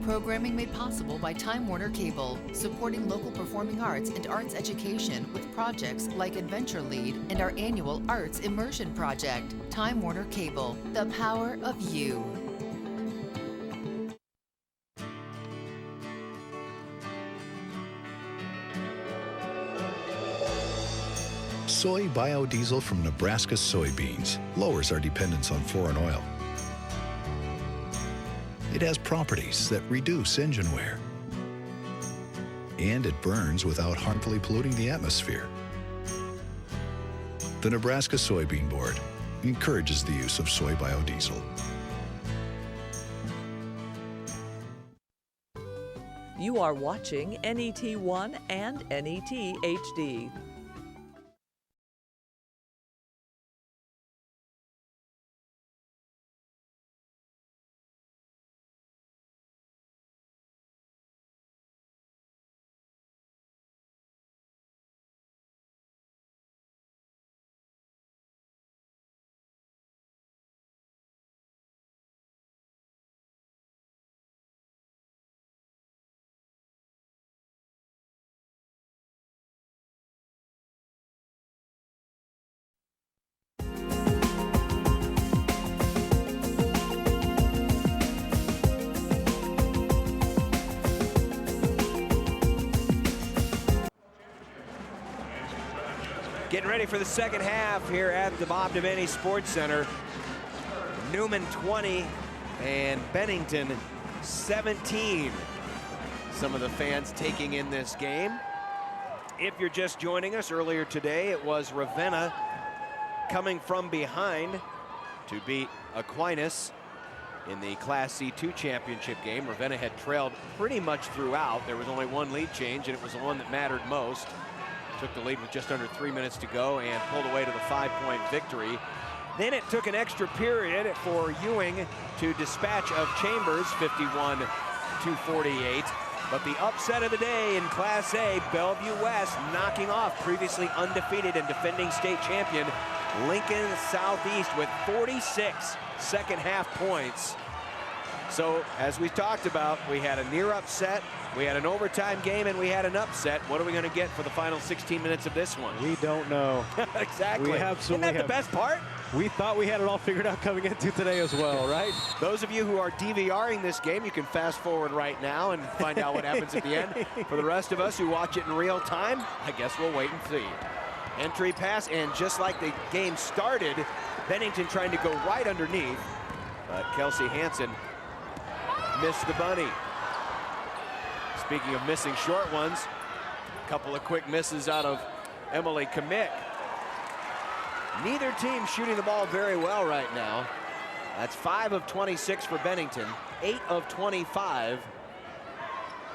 Programming made possible by Time Warner Cable, supporting local performing arts and arts education with projects like Adventure Lead and our annual Arts Immersion Project. Time Warner Cable, the power of you. Soy biodiesel from Nebraska soybeans lowers our dependence on foreign oil. It has properties that reduce engine wear. And it burns without harmfully polluting the atmosphere. The Nebraska Soybean Board encourages the use of soy biodiesel. You are watching NET1 and NET HD. Getting ready for the second half here at the Bob Devaney Sports Center. Neumann 20 and Bennington 17. Some of the fans taking in this game. If you're just joining us, earlier today it was Ravenna coming from behind to beat Aquinas in the Class C2 championship game. Ravenna had trailed pretty much throughout. There was only one lead change, and it was the one that mattered most. Took the lead with just under 3 minutes to go and pulled away to the 5-point victory. Then it took an extra period for Ewing to dispatch of Chambers, 51-48. But the upset of the day in Class A, Bellevue West knocking off previously undefeated and defending state champion Lincoln Southeast with 46 second half points. So as we talked about, we had a near upset, we had an overtime game, and we had an upset. What are we going to get for the final 16 minutes of this one? We don't know. Exactly. We absolutely Isn't that the best part? We thought we had it all figured out coming into today as well, right? Those of you who are DVRing this game, you can fast forward right now and find out what happens at the end. For the rest of us who watch it in real time, I guess we'll wait and see. Entry pass, and just like the game started, Bennington trying to go right underneath, but Kelsey Hansen missed the bunny. Speaking of missing short ones, a couple of quick misses out of Emily Kamick. Neither team shooting the ball very well right now. That's 5 of 26 for Bennington, 8 of 25.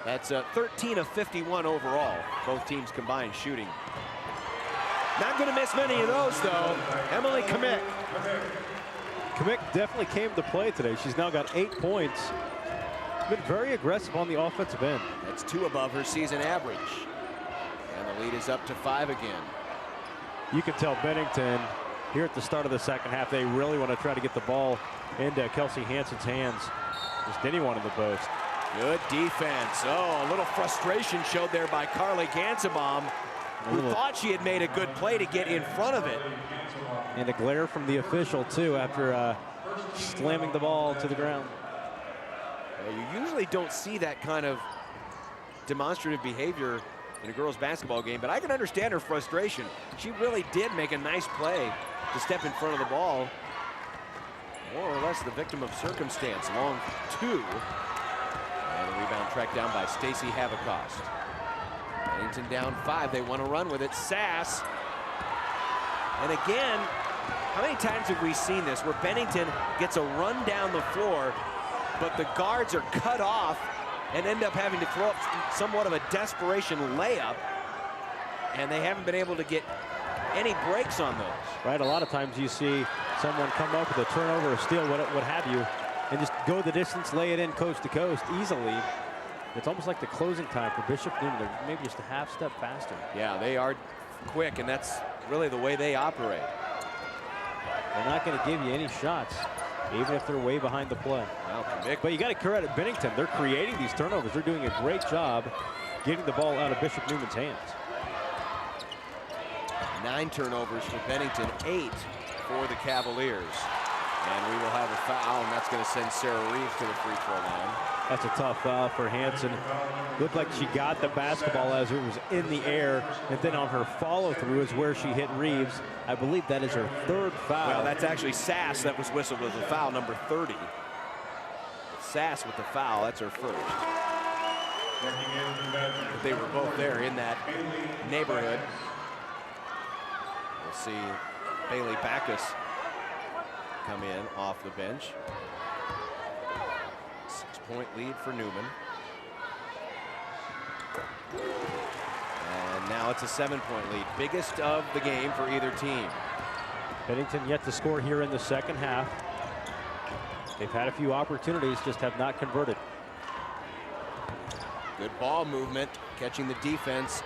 That's 13 of 51 overall, both teams combined shooting. Not going to miss many of those, though. Emily Kamick. Kamick definitely came to play today. She's now got 8 points. Been very aggressive on the offensive end. That's 2 above her season average. And the lead is up to 5 again. You can tell Bennington here at the start of the second half, they really want to try to get the ball into Kelsey Hansen's hands. Just anyone in the post. Good defense. Oh, a little frustration showed there by Carly Gansebaum, who thought she had made a good play to get in front of it. And a glare from the official, too, after slamming the ball to the ground. You usually don't see that kind of demonstrative behavior in a girls basketball game, but I can understand her frustration. She really did make a nice play to step in front of the ball. More or less the victim of circumstance. Long 2. And the rebound tracked down by Stacy Habacost. Bennington down 5. They want to run with it. Sass. And again, how many times have we seen this where Bennington gets a run down the floor, but the guards are cut off and end up having to throw up somewhat of a desperation layup, and they haven't been able to get any breaks on those. Right, a lot of times you see someone come up with a turnover or steal, what have you, and just go the distance, lay it in coast to coast easily. It's almost like the closing time for Bishop Neumann. They're maybe just a half step faster. Yeah, they are quick, and that's really the way they operate. They're not going to give you any shots, even if they're way behind the play. But you got to credit Bennington. They're creating these turnovers. They're doing a great job getting the ball out of Bishop Neumann's hands. 9 turnovers for Bennington, 8 for the Cavaliers. And we will have a foul, and that's going to send Sarah Reeves to the free throw line. That's a tough foul for Hansen. Looked like she got the basketball as it was in the air, and then on her follow-through is where she hit Reeves. I believe that is her 3rd foul. Well, that's actually Sass that was whistled as a foul, number 30. Sass with the foul, that's her 1st. But they were both there in that neighborhood. We'll see Bailey Backus come in off the bench. 6-point lead for Neumann. And now it's a 7-point lead. Biggest of the game for either team. Bennington yet to score here in the second half. They've had a few opportunities, just have not converted. Good ball movement, catching the defense,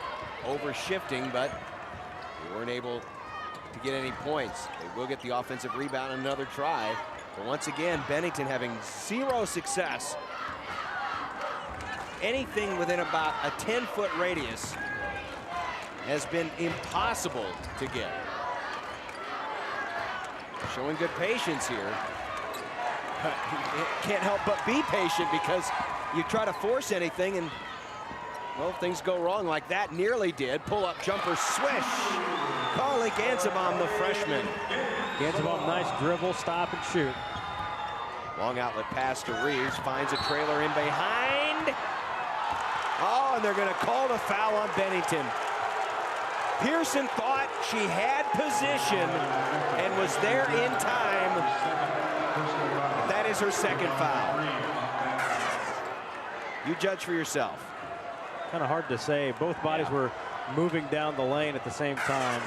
over shifting, but they weren't able to get any points. They will get the offensive rebound, another try. But once again, Bennington having 0 success. Anything within about a 10-foot radius has been impossible to get. Showing good patience here. Can't help but be patient, because you try to force anything and Well, if things go wrong like that, nearly did. Pull-up jumper swish. Carly Gansebaum, the freshman. Gansebaum, nice dribble, stop and shoot. Long outlet pass to Reeves, finds a trailer in behind. Oh, and they're going to call the foul on Bennington. Pearson thought she had position and was there in time. That is her second foul. You judge for yourself. Kind of hard to say. Both bodies were moving down the lane at the same time.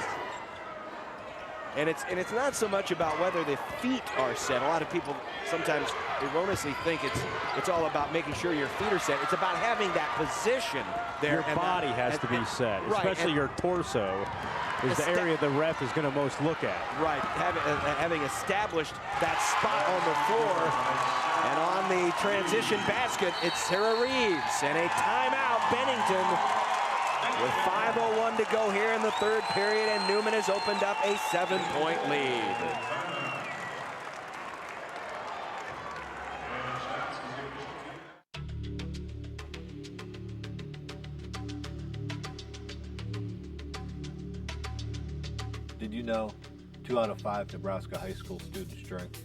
And it's not so much about whether the feet are set. A lot of people sometimes erroneously think it's all about making sure your feet are set. It's about having that position there. Your body has to be set, especially your torso is the area the ref is going to most look at. Right, having established that spot on the floor. And on the transition basket, it's Sarah Reeves. And a timeout, Bennington. With 5:01 to go here in the third period, and Neumann has opened up a 7-point lead. Did you know 2 out of 5 Nebraska high school students drink?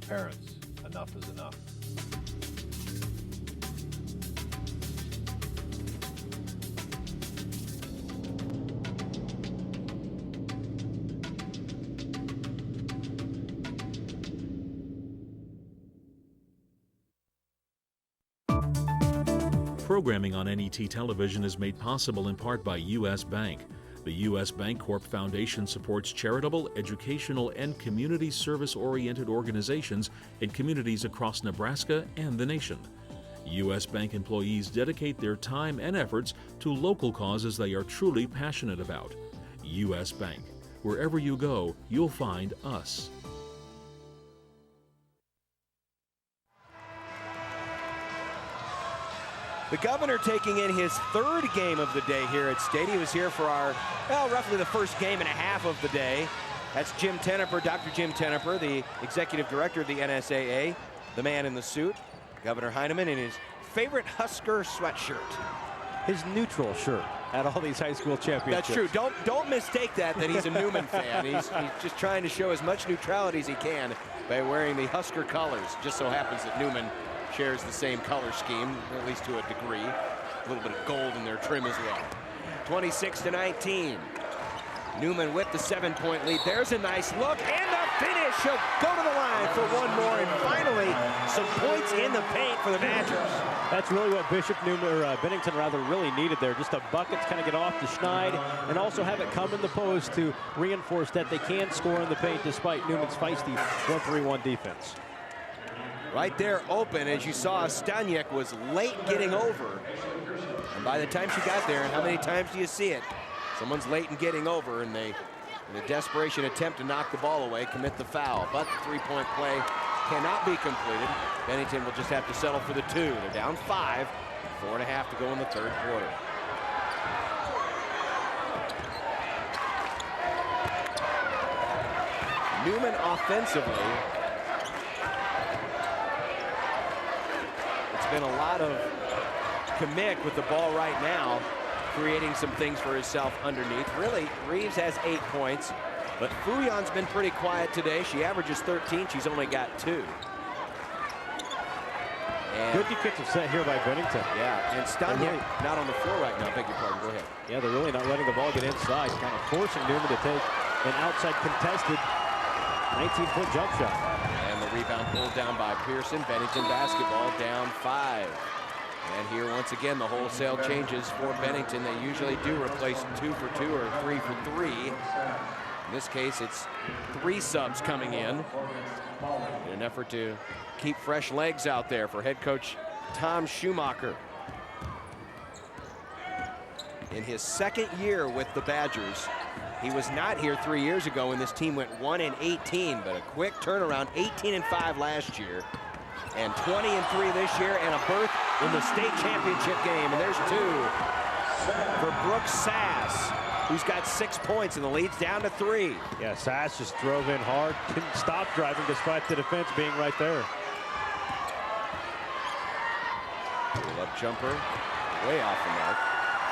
Parents, enough is enough. Programming on NET television is made possible in part by U.S. Bank. The U.S. Bancorp Foundation supports charitable, educational, and community service-oriented organizations in communities across Nebraska and the nation. U.S. Bank employees dedicate their time and efforts to local causes they are truly passionate about. U.S. Bank. Wherever you go, you'll find us. The governor taking in his third game of the day here at State. He was here for our, well, roughly the first game and a half of the day. That's Jim Tenneper, Dr. Jim Tenneper, the executive director of the NSAA, the man in the suit. Governor Heineman in his favorite Husker sweatshirt. His neutral shirt at all these high school championships. That's true. Don't mistake that he's a Neumann fan. He's just trying to show as much neutrality as he can by wearing the Husker colors. Just so happens that Neumann shares the same color scheme, at least to a degree. A little bit of gold in their trim as well. 26-19. Neumann with the 7-point lead. There's a nice look and the finish. She'll go to the line for one more, and finally some points in the paint for the Badgers. That's really what Bishop Neumann, or Bennington rather, really needed there. Just a bucket to kind of get off the schneid and also have it come in the post to reinforce that they can score in the paint despite Neumann's feisty 1-3-1 defense. Right there open, as you saw, Staniek was late getting over. And by the time she got there, and how many times do you see it? Someone's late in getting over, and they, in a desperation attempt to knock the ball away, commit the foul. But the three-point play cannot be completed. Bennington will just have to settle for the 2. They're down 5, 4.5 to go in the third quarter. Neumann offensively, it's been a lot of Kamick with the ball right now, creating some things for herself underneath. Really, Reeves has 8 points, but Fouillon's been pretty quiet today. She averages 13. She's only got 2. And good defensive set here by Bennington. Yeah, and Staniek not on the floor right now. Beg your pardon, go ahead. Yeah, they're really not letting the ball get inside, kind of forcing Neumann to take an outside contested 19-foot jump shot. And the rebound pulled down by Pearson. Bennington basketball down 5. And here, once again, the wholesale changes for Bennington. They usually do replace 2 for 2 or 3 for 3. In this case, it's 3 subs coming in an effort to keep fresh legs out there for head coach Tom Schumacher. In his second year with the Badgers, he was not here 3 years ago when this team went 1-18, but a quick turnaround, 18-5 last year. And 20-3 this year, and a berth in the state championship game. And there's 2 for Brooke Sass, who's got 6 points, and the lead's down to 3. Yeah, Sass just drove in hard, couldn't stop driving despite the defense being right there. Pull-up jumper way off the mark.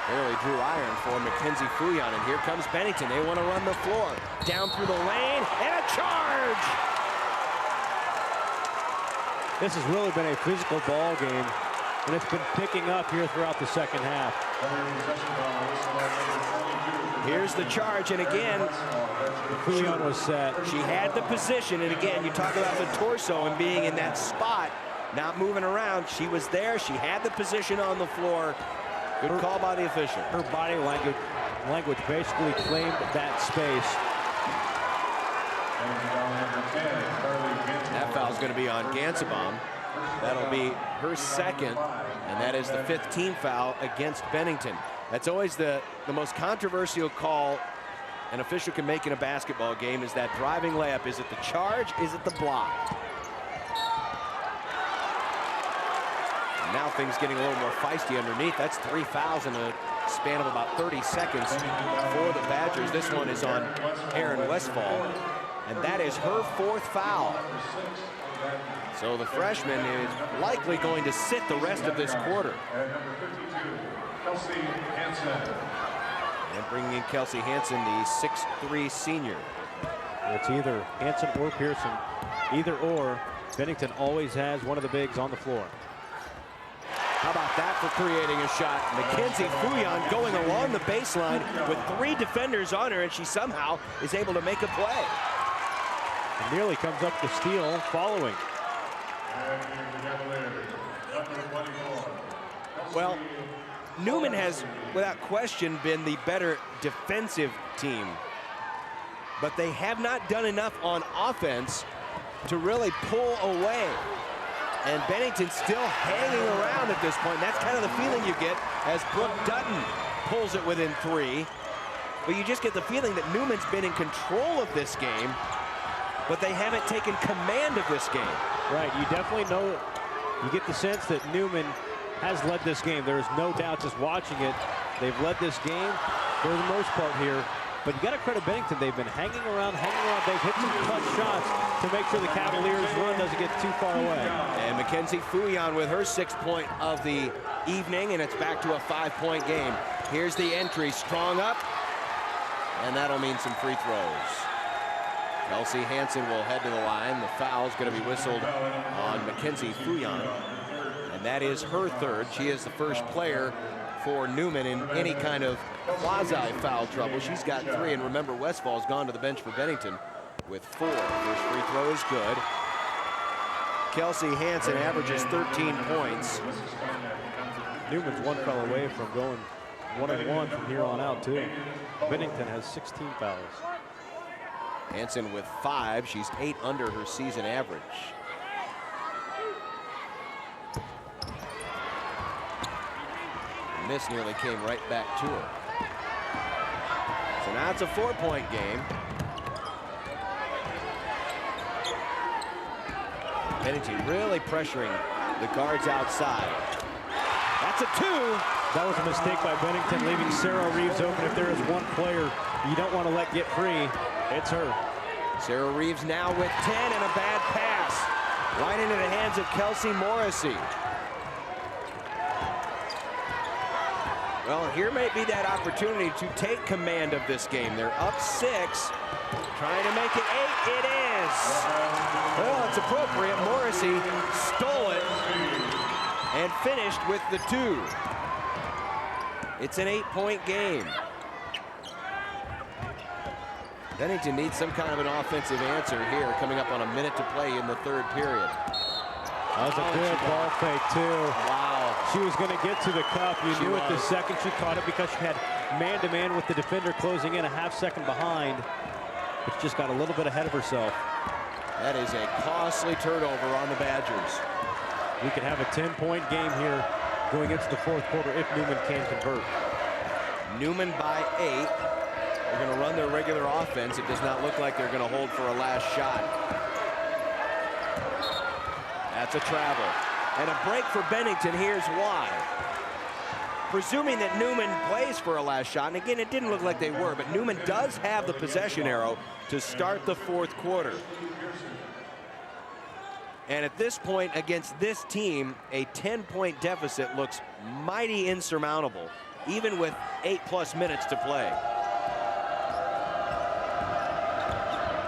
Barely drew iron for Mackenzie Fouillon, and here comes Bennington. They want to run the floor. Down through the lane, and a charge! This has really been a physical ball game, and it's been picking up here throughout the second half. Here's the charge, and again, Fouillon was set. She had the position, and again, you talk about the torso and being in that spot, not moving around. She was there. She had the position on the floor. Good call by the official. Her body language basically claimed that space. That foul's going to be on Gansebaum. That'll be her second, and that is the 5th team foul against Bennington. That's always the most controversial call an official can make in a basketball game, is that driving layup. Is it the charge? Is it the block? And now things getting a little more feisty underneath. That's 3 fouls in a span of about 30 seconds for the Badgers. This one is on Erin Westfall, and that is her 4th foul. So the freshman is likely going to sit the rest of this quarter. And bringing in Kelsey Hansen, the 6'3" senior. It's either Hansen or Pearson. Either or. Bennington always has one of the bigs on the floor. How about that for creating a shot? Mackenzie Fouillon going along the baseline with 3 defenders on her, and she somehow is able to make a play. And nearly comes up the steal following. Well, Neumann has, without question, been the better defensive team, but they have not done enough on offense to really pull away. And Bennington's still hanging around at this point. That's kind of the feeling you get as Brooke Dutton pulls it within 3. But you just get the feeling that Neumann's been in control of this game, but they haven't taken command of this game. Right, you definitely know, you get the sense that Neumann has led this game. There is no doubt just watching it. They've led this game for the most part here. But you got to credit Bennington. They've been hanging around. They've hit some clutch shots to make sure the Cavaliers' run doesn't get too far away. And Mackenzie Fouillon with her 6th point of the evening, and it's back to a 5-point game. Here's the entry, strong up, and that'll mean some free throws. Kelsey Hansen will head to the line. The foul's going to be whistled on Mackenzie Fouillon, and that is her 3rd. She is the first player for Neumann in any kind of quasi-foul trouble. She's got 3, and remember, Westfall's gone to the bench for Bennington with 4. First free throw is good. Kelsey Hansen averages 13 points. Newman's 1 foul away from going 1-1 from here on out, too. Bennington has 16 fouls. Hansen with 5. She's 8 under her season average. And this nearly came right back to her. So now it's a 4-point game. Bennington really pressuring the guards outside. That's a 2. That was a mistake by Bennington, leaving Sarah Reeves open. If there is one player you don't want to let get free, it's her. Sarah Reeves now with 10 and a bad pass. Right into the hands of Kelsey Morrissey. Well, here may be that opportunity to take command of this game. They're up 6, trying to make it 8. It is. Well, it's appropriate. Morrissey stole it and finished with the 2. It's an 8-point game. Bennington needs some kind of an offensive answer here, coming up on a minute to play in the 3rd period. That was a good ball fake, too. Wow. She was going to get to the cup. You knew it the second she caught it, because she had man-to-man with the defender closing in a half-second behind. But she just got a little bit ahead of herself. That is a costly turnover on the Badgers. We could have a 10-point game here going into the 4th quarter if Neumann can convert. Neumann by 8. They're going to run their regular offense. It does not look like they're going to hold for a last shot. That's a travel. And a break for Bennington. Here's why. Presuming that Neumann plays for a last shot, and again, it didn't look like they were, but Neumann does have the possession arrow to start the 4th quarter. And at this point, against this team, a 10-point deficit looks mighty insurmountable, even with 8+ minutes to play.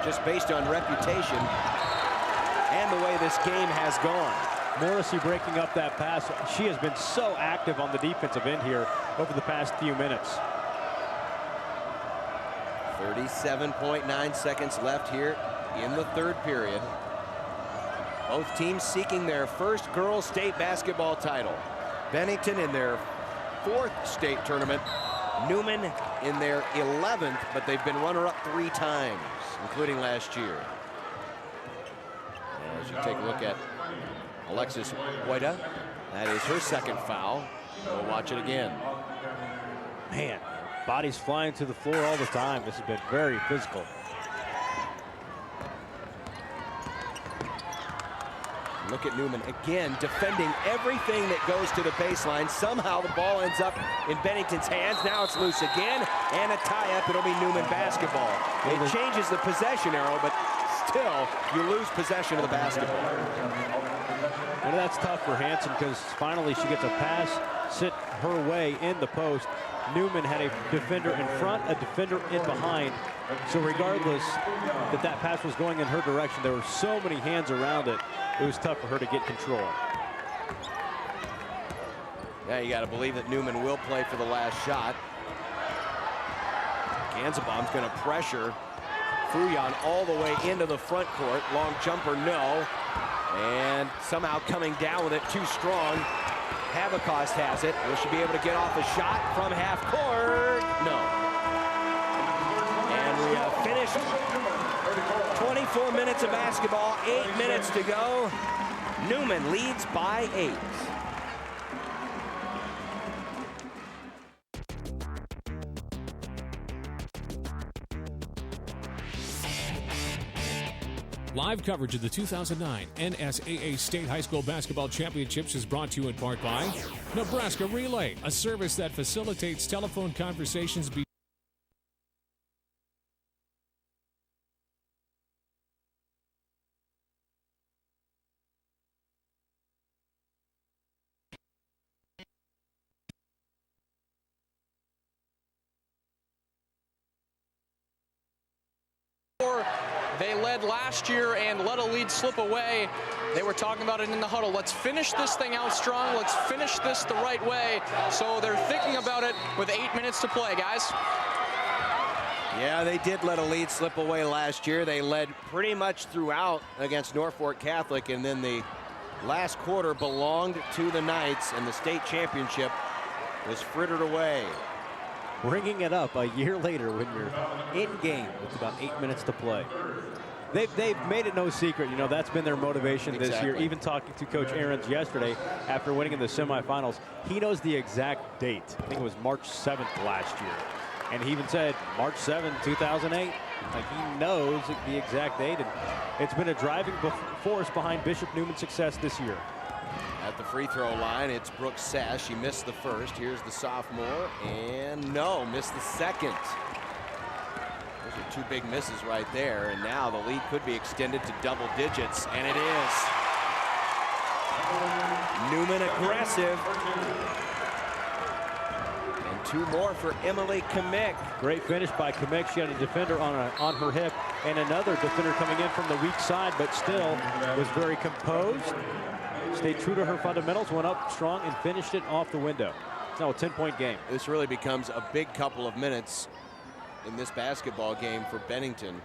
Just based on reputation and the way this game has gone. Morrissey breaking up that pass. She has been so active on the defensive end here over the past few minutes. 37.9 seconds left here in the third period. Both teams seeking their first girls state basketball title. Bennington in their 4th state tournament. Neumann in their 11th, but they've been runner-up 3 times, including last year. As you take a look at Alexis Huida, that is her 2nd foul. We'll watch it again. Man, bodies flying to the floor all the time. This has been very physical. Look at Neumann again, defending everything that goes to the baseline. Somehow the ball ends up in Bennington's hands. Now it's loose again, and a tie-up. It'll be Neumann basketball. It changes the possession arrow, but still, you lose possession of the basketball. And that's tough for Hansen because finally she gets a pass, sit her way in the post. Neumann had a defender in front, a defender in behind. So regardless that pass was going in her direction, there were so many hands around it. It was tough for her to get control. Yeah, you got to believe that Neumann will play for the last shot. Ganzenbaum's going to pressure Fouillon all the way into the front court. Long jumper, no. And somehow coming down with it too strong. Habakost has it. Will she be able to get off a shot from half court? No. And we have finished 24 minutes of basketball, 8 minutes to go. Neumann leads by 8. Live coverage of the 2009 NSAA State High School Basketball Championships is brought to you in part by Nebraska Relay, a service that facilitates telephone conversations between They led last year and let a lead slip away. They were talking about it in the huddle. Let's finish this thing out strong. Let's finish this the right way. So they're thinking about it with 8 minutes to play, guys. Yeah, they did let a lead slip away last year. They led pretty much throughout against Norfolk Catholic, and then the last quarter belonged to the Knights, and the state championship was frittered away. Bringing it up a year later when you're in game with about 8 minutes to play. They've made it no secret, you know, that's been their motivation this year. Even talking to Coach Ahrens yesterday after winning in the semifinals, he knows the exact date. I think it was March 7th last year. And he even said March 7th, 2008. Like, he knows the exact date, and it's been a driving force behind Bishop Neumann's success this year. At the free throw line, it's Brooke Sash. She missed the first. Here's the sophomore, and no, missed the second. Those are 2 big misses right there, and now the lead could be extended to double digits, and it is. Neumann aggressive. And 2 more for Emily Kamick. Great finish by Kamick. She had a defender on her hip, and another defender coming in from the weak side, but still was very composed. Stayed true to her fundamentals, went up strong, and finished it off the window. It's now a 10-point game. This really becomes a big couple of minutes in this basketball game for Bennington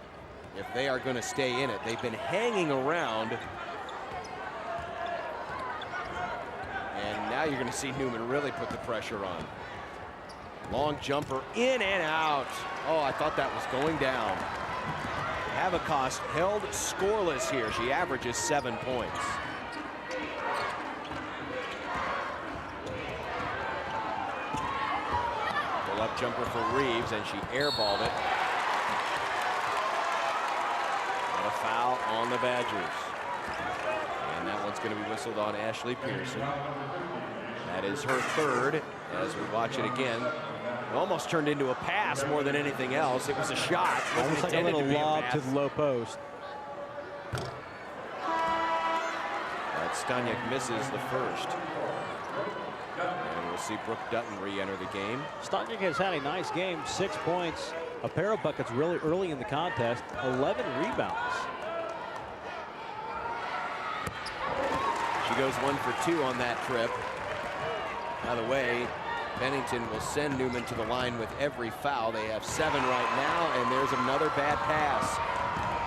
if they are going to stay in it. They've been hanging around. And now you're going to see Neumann really put the pressure on. Long jumper in and out. Oh, I thought that was going down. Habakost held scoreless here. She averages 7 points. Up jumper for Reeves, and she airballed it. And a foul on the Badgers. And that one's going to be whistled on Ashley Pearson. That is her 3rd as we watch it again. It almost turned into a pass more than anything else. It was a shot. Almost like a little lob to the low post. But Staniak misses the first. And we'll see Brooke Dutton re-enter the game. Staniak has had a nice game, 6 points, a pair of buckets really early in the contest, 11 rebounds. She goes 1 for 2 on that trip. By the way, Bennington will send Neumann to the line with every foul. They have 7 right now, and there's another bad pass.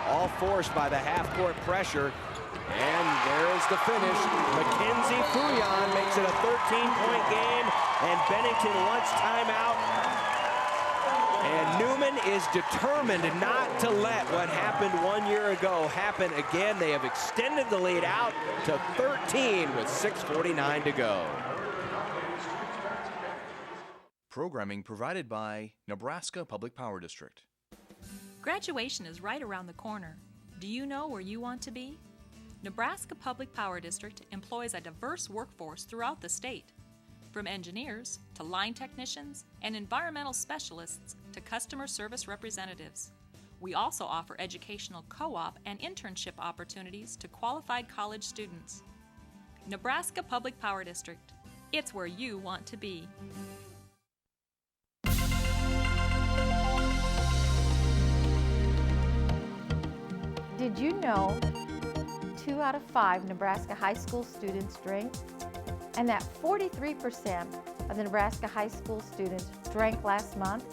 All forced by the half-court pressure. And there's the finish. Mackenzie Fouillon makes it a 13-point game, and Bennington wants timeout. And Neumann is determined not to let what happened 1 year ago happen again. They have extended the lead out to 13 with 6:49 to go. Programming provided by Nebraska Public Power District. Graduation is right around the corner. Do you know where you want to be? Nebraska Public Power District employs a diverse workforce throughout the state, from engineers to line technicians and environmental specialists to customer service representatives. We also offer educational co-op and internship opportunities to qualified college students. Nebraska Public Power District. It's where you want to be. Did you know 2 out of 5 Nebraska high school students drink? And that 43% of the Nebraska high school students drank last month?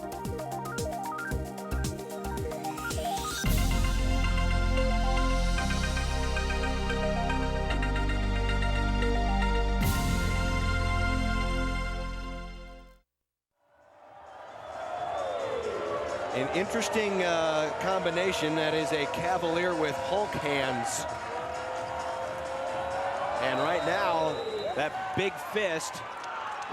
An interesting combination. That is a Cavalier with Hulk hands. And right now, that big fist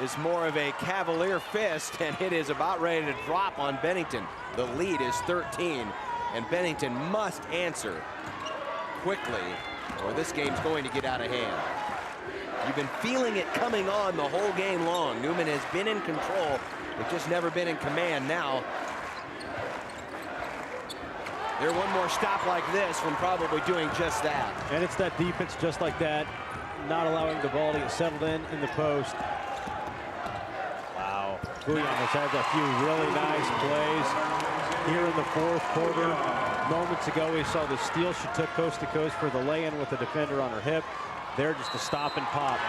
is more of a Cavalier fist, and it is about ready to drop on Bennington. The lead is 13, and Bennington must answer quickly, or this game's going to get out of hand. You've been feeling it coming on the whole game long. Neumann has been in control, but just never been in command. Now, they're one more stop like this from probably doing just that. And it's that defense just like that, not allowing the ball to get settled in the post. Wow. Fouillon has had a few really nice plays here in the fourth quarter. Moments ago, we saw the steal. She took coast to coast for the lay-in with the defender on her hip. There just to stop and pop.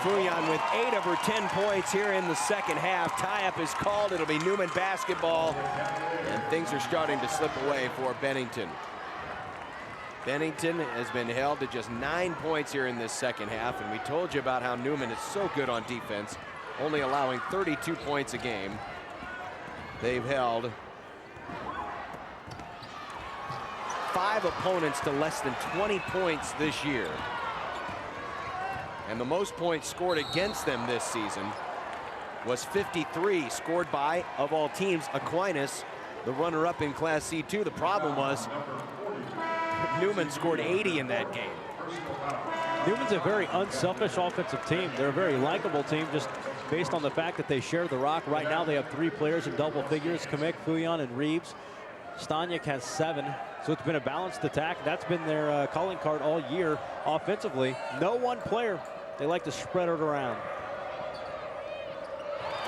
Fouillon with 8 of her 10 points here in the second half. Tie-up is called. It'll be Neumann basketball. And things are starting to slip away for Bennington. Bennington has been held to just 9 points here in this second half. And we told you about how Neumann is so good on defense, only allowing 32 points a game. They've held 5 opponents to less than 20 points this year. And the most points scored against them this season was 53, scored by, of all teams, Aquinas, the runner-up in Class C2. The problem was Neumann scored 80 in that game. Neumann's a very unselfish offensive team. They're a very likable team just based on the fact that they share the rock. Right now they have 3 players in double figures, Kamek, Fouillon, and Reeves. Staniak has 7, so it's been a balanced attack. That's been their calling card all year offensively. No one player. They like to spread it around.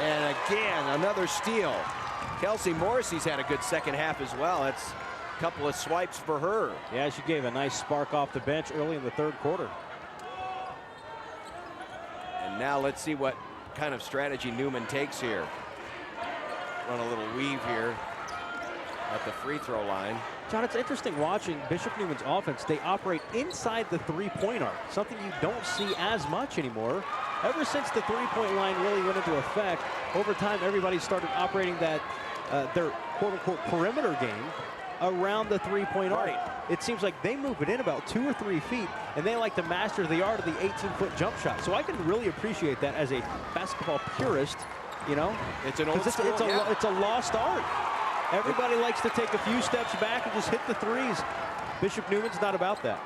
And again, another steal. Kelsey Morrissey's had a good second half as well. That's a couple of swipes for her. Yeah, she gave a nice spark off the bench early in the third quarter. And now let's see what kind of strategy Neumann takes here. Run a little weave here at the free throw line. John, it's interesting watching Bishop Neumann's offense. They operate inside the three-point arc, something you don't see as much anymore. Ever since the three-point line really went into effect, over time everybody started operating that their quote-unquote perimeter game around the three-point arc. It seems like they move it in about 2 or 3 feet, and they like to master the art of the 18-foot jump shot. So I can really appreciate that as a basketball purist. You know, it's an old school, it's a lost art. Everybody likes to take a few steps back and just hit the threes. Bishop Neumann's not about that.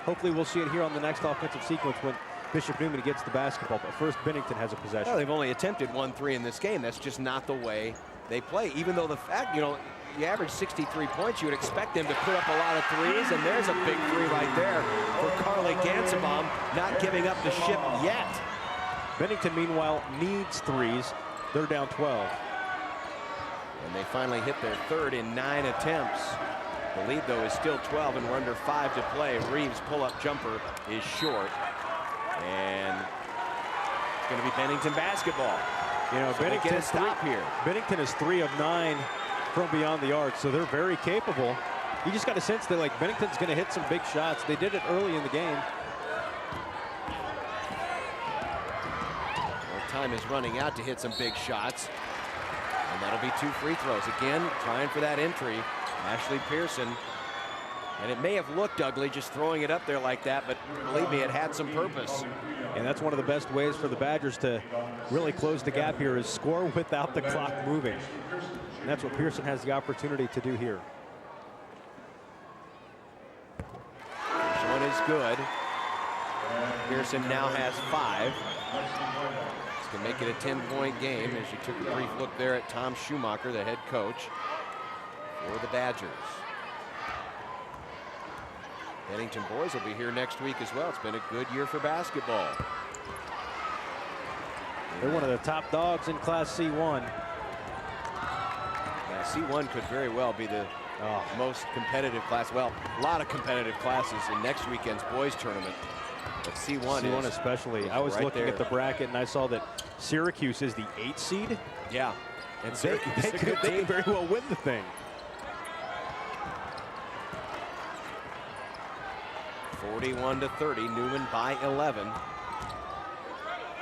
Hopefully we'll see it here on the next offensive sequence when Bishop Neumann gets the basketball. But first, Bennington has a possession. Well, they've only attempted 1 3 in this game. That's just not the way they play. Even though the fact, you know, you average 63 points, you would expect them to put up a lot of threes, and there's a big three right there for Carly Gansebaum, not giving up the ship yet. Bennington, meanwhile, needs threes. They're down 12. And they finally hit their third in 9 attempts. The lead, though, is still 12, and we're under 5 to play. Reeves' pull-up jumper is short, and it's going to be Bennington basketball. You know, So Bennington Bennington stop here. Bennington is 3 of 9 from beyond the arc, so they're very capable. You just got a sense that like Bennington's going to hit some big shots. They did it early in the game. Well, time is running out to hit some big shots, and that'll be 2 free throws. Again, trying for that entry, Ashley Pearson. And it may have looked ugly just throwing it up there like that, but believe me, it had some purpose. And that's one of the best ways for the Badgers to really close the gap here, is score without the clock moving. And that's what Pearson has the opportunity to do here. First one is good. Pearson now has 5. This can make it a 10-point game, as you took a brief look there at Tom Schumacher, the head coach for the Badgers. Bennington boys will be here next week as well. It's been a good year for basketball. They're one of the top dogs in Class C1. Now, C1 could very well be the most competitive class. Well, a lot of competitive classes in next weekend's boys tournament. But C1 especially. I was right looking there. at the bracket, and I saw that Syracuse is the 8th seed. Yeah, and Syracuse they could very well win the thing. 41-30, Neumann by 11.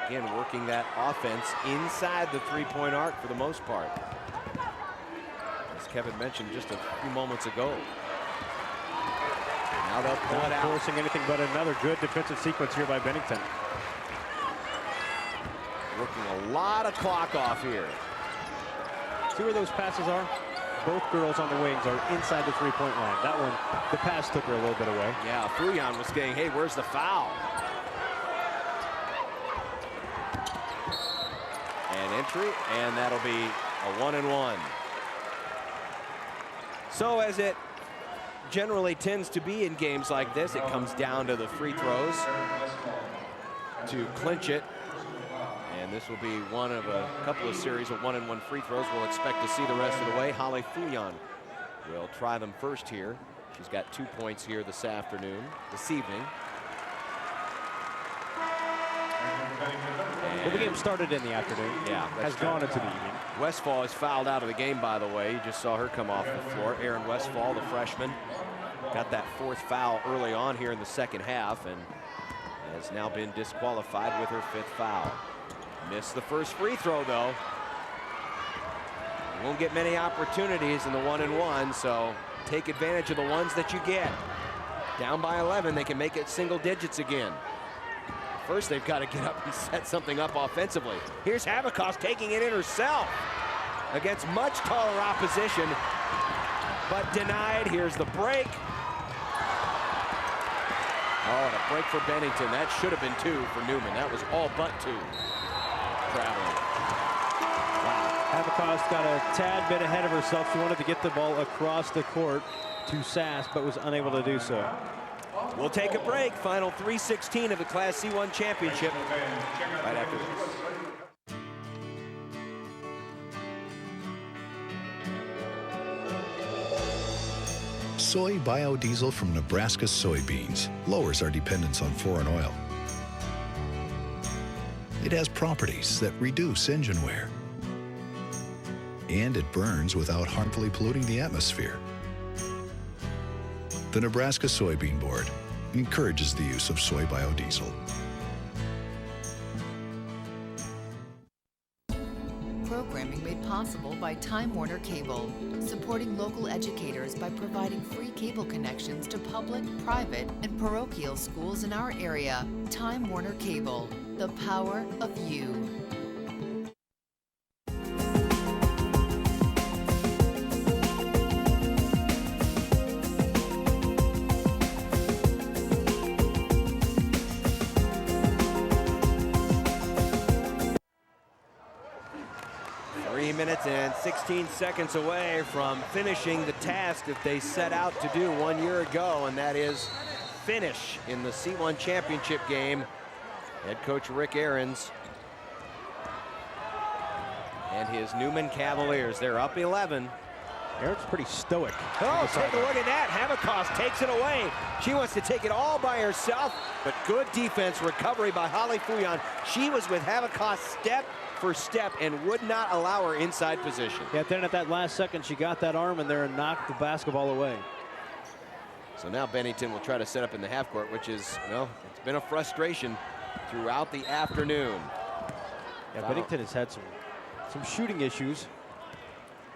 Again, working that offense inside the three-point arc for the most part, as Kevin mentioned just a few moments ago. Now they'll pull it Not out. forcing anything but another good defensive sequence here by Bennington. Working a lot of clock off here. See where those passes are? Both girls on the wings are inside the three-point line. That one, the pass took her a little bit away. Yeah, Fouillon was saying, hey, where's the foul? And entry, and that'll be a 1-and-1. So as it generally tends to be in games like this, it comes down to the free throws to clinch it. And this will be one of a couple of series of 1-and-1 free throws. We'll expect to see the rest of the way. Holly Fouillon will try them first here. She's got 2 points here this evening. Well, the game started in the afternoon. Yeah, has gone into the evening. Westfall is fouled out of the game, by the way. You just saw her come off the floor. Erin Westfall, the freshman, got that 4th foul early on here in the second half and has now been disqualified with her 5th foul. Missed the first free throw, though. You won't get many opportunities in the 1-and-1, so take advantage of the ones that you get. Down by 11, they can make it single digits again. First, they've got to get up and set something up offensively. Here's Habakoff taking it in herself against much taller opposition, but denied. Here's the break. Oh, and a break for Bennington. That should have been 2 for Neumann. That was all but 2. Traveling. Wow. Habakoff got a tad bit ahead of herself. She wanted to get the ball across the court to Sass, but was unable to do so. We'll take a break. Final 3:16 of the Class C1 championship right after this. Soy biodiesel from Nebraska soybeans lowers our dependence on foreign oil. It has properties that reduce engine wear. And it burns without harmfully polluting the atmosphere. The Nebraska Soybean Board encourages the use of soy biodiesel. Programming made possible by Time Warner Cable, supporting local educators by providing free cable connections to public, private, and parochial schools in our area. Time Warner Cable, the power of you. minutes and 16 seconds away from finishing the task that they set out to do 1 year ago, and that is finish in the C1 championship game. Head coach Rick Ahrens and his Neumann Cavaliers, they're up 11. Ahrens pretty stoic. Oh, take a look at that. Havikos takes it away. She wants to take it all by herself, but good defense, recovery by Holly Fouillon. She was with Havikos step for step and would not allow her inside position. Yeah, then at that last second, she got that arm in there and knocked the basketball away. So now Bennington will try to set up in the half court, which is, well, it's been a frustration throughout the afternoon. Yeah, Bennington has had some shooting issues.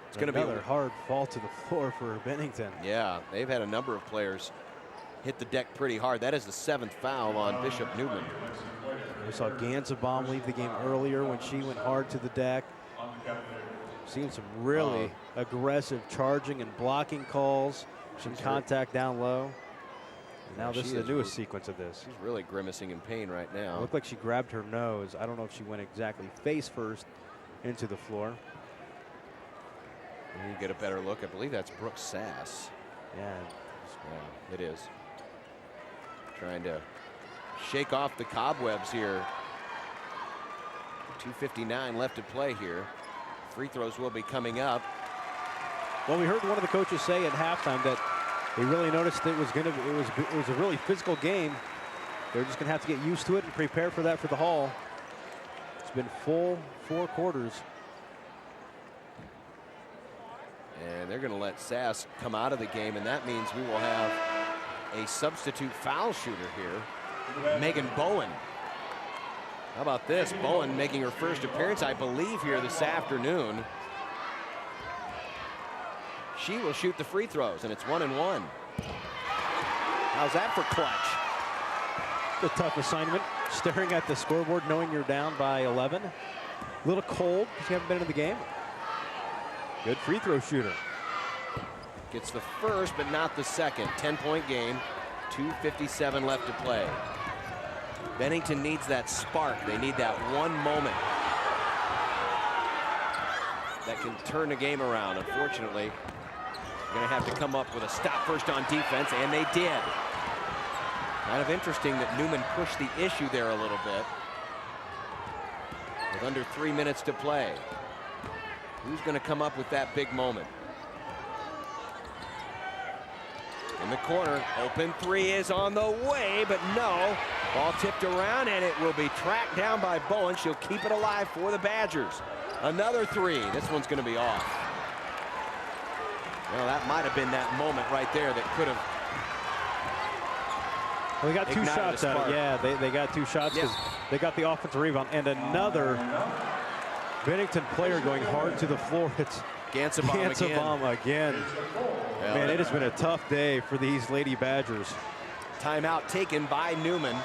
It's going to be another hard fall to the floor for Bennington. Yeah, they've had a number of players hit the deck pretty hard. That is the 7th foul on Bishop Neumann. We saw Ganzabom leave the game earlier when she went hard to the deck. Seen some really aggressive charging and blocking calls, some contact down low. And now this is the newest sequence of this. She's really grimacing in pain right now. It looked like she grabbed her nose. I don't know if she went exactly face first into the floor. And you get a better look. I believe that's Brooke Sass. Yeah, it is. Trying to shake off the cobwebs here. 2:59 left to play here. Free throws will be coming up. Well, we heard one of the coaches say at halftime that they really noticed it was a really physical game. They're just gonna have to get used to it and prepare for that for the Hall. It's been full 4 quarters. And they're going to let Sass come out of the game, and that means we will have a substitute foul shooter here, Megan Bowen. How about this? Bowen making her first appearance, I believe, here this afternoon. She will shoot the free throws, and it's 1-1. How's that for clutch? The tough assignment, staring at the scoreboard knowing you're down by 11. A little cold because you haven't been in the game. Good free throw shooter. Gets the first, but not the second. 10-point game, 2:57 left to play. Bennington needs that spark. They need that one moment that can turn the game around. Unfortunately, they're going to have to come up with a stop first on defense, and they did. Kind of interesting that Neumann pushed the issue there a little bit. With under 3 minutes to play. Who's going to come up with that big moment? In the corner, open three is on the way, but no. Ball tipped around, and it will be tracked down by Bowen. She'll keep it alive for the Badgers. Another three. This one's going to be off. Well, that might have been that moment right there that could have. Well, they got 2 shots out of it. Yeah, they got 2 shots because they got the offensive rebound, and another Bennington player going hard to the floor. It's Ganzabom again. Well, man, it has been a tough day for these Lady Badgers. Timeout taken by Neumann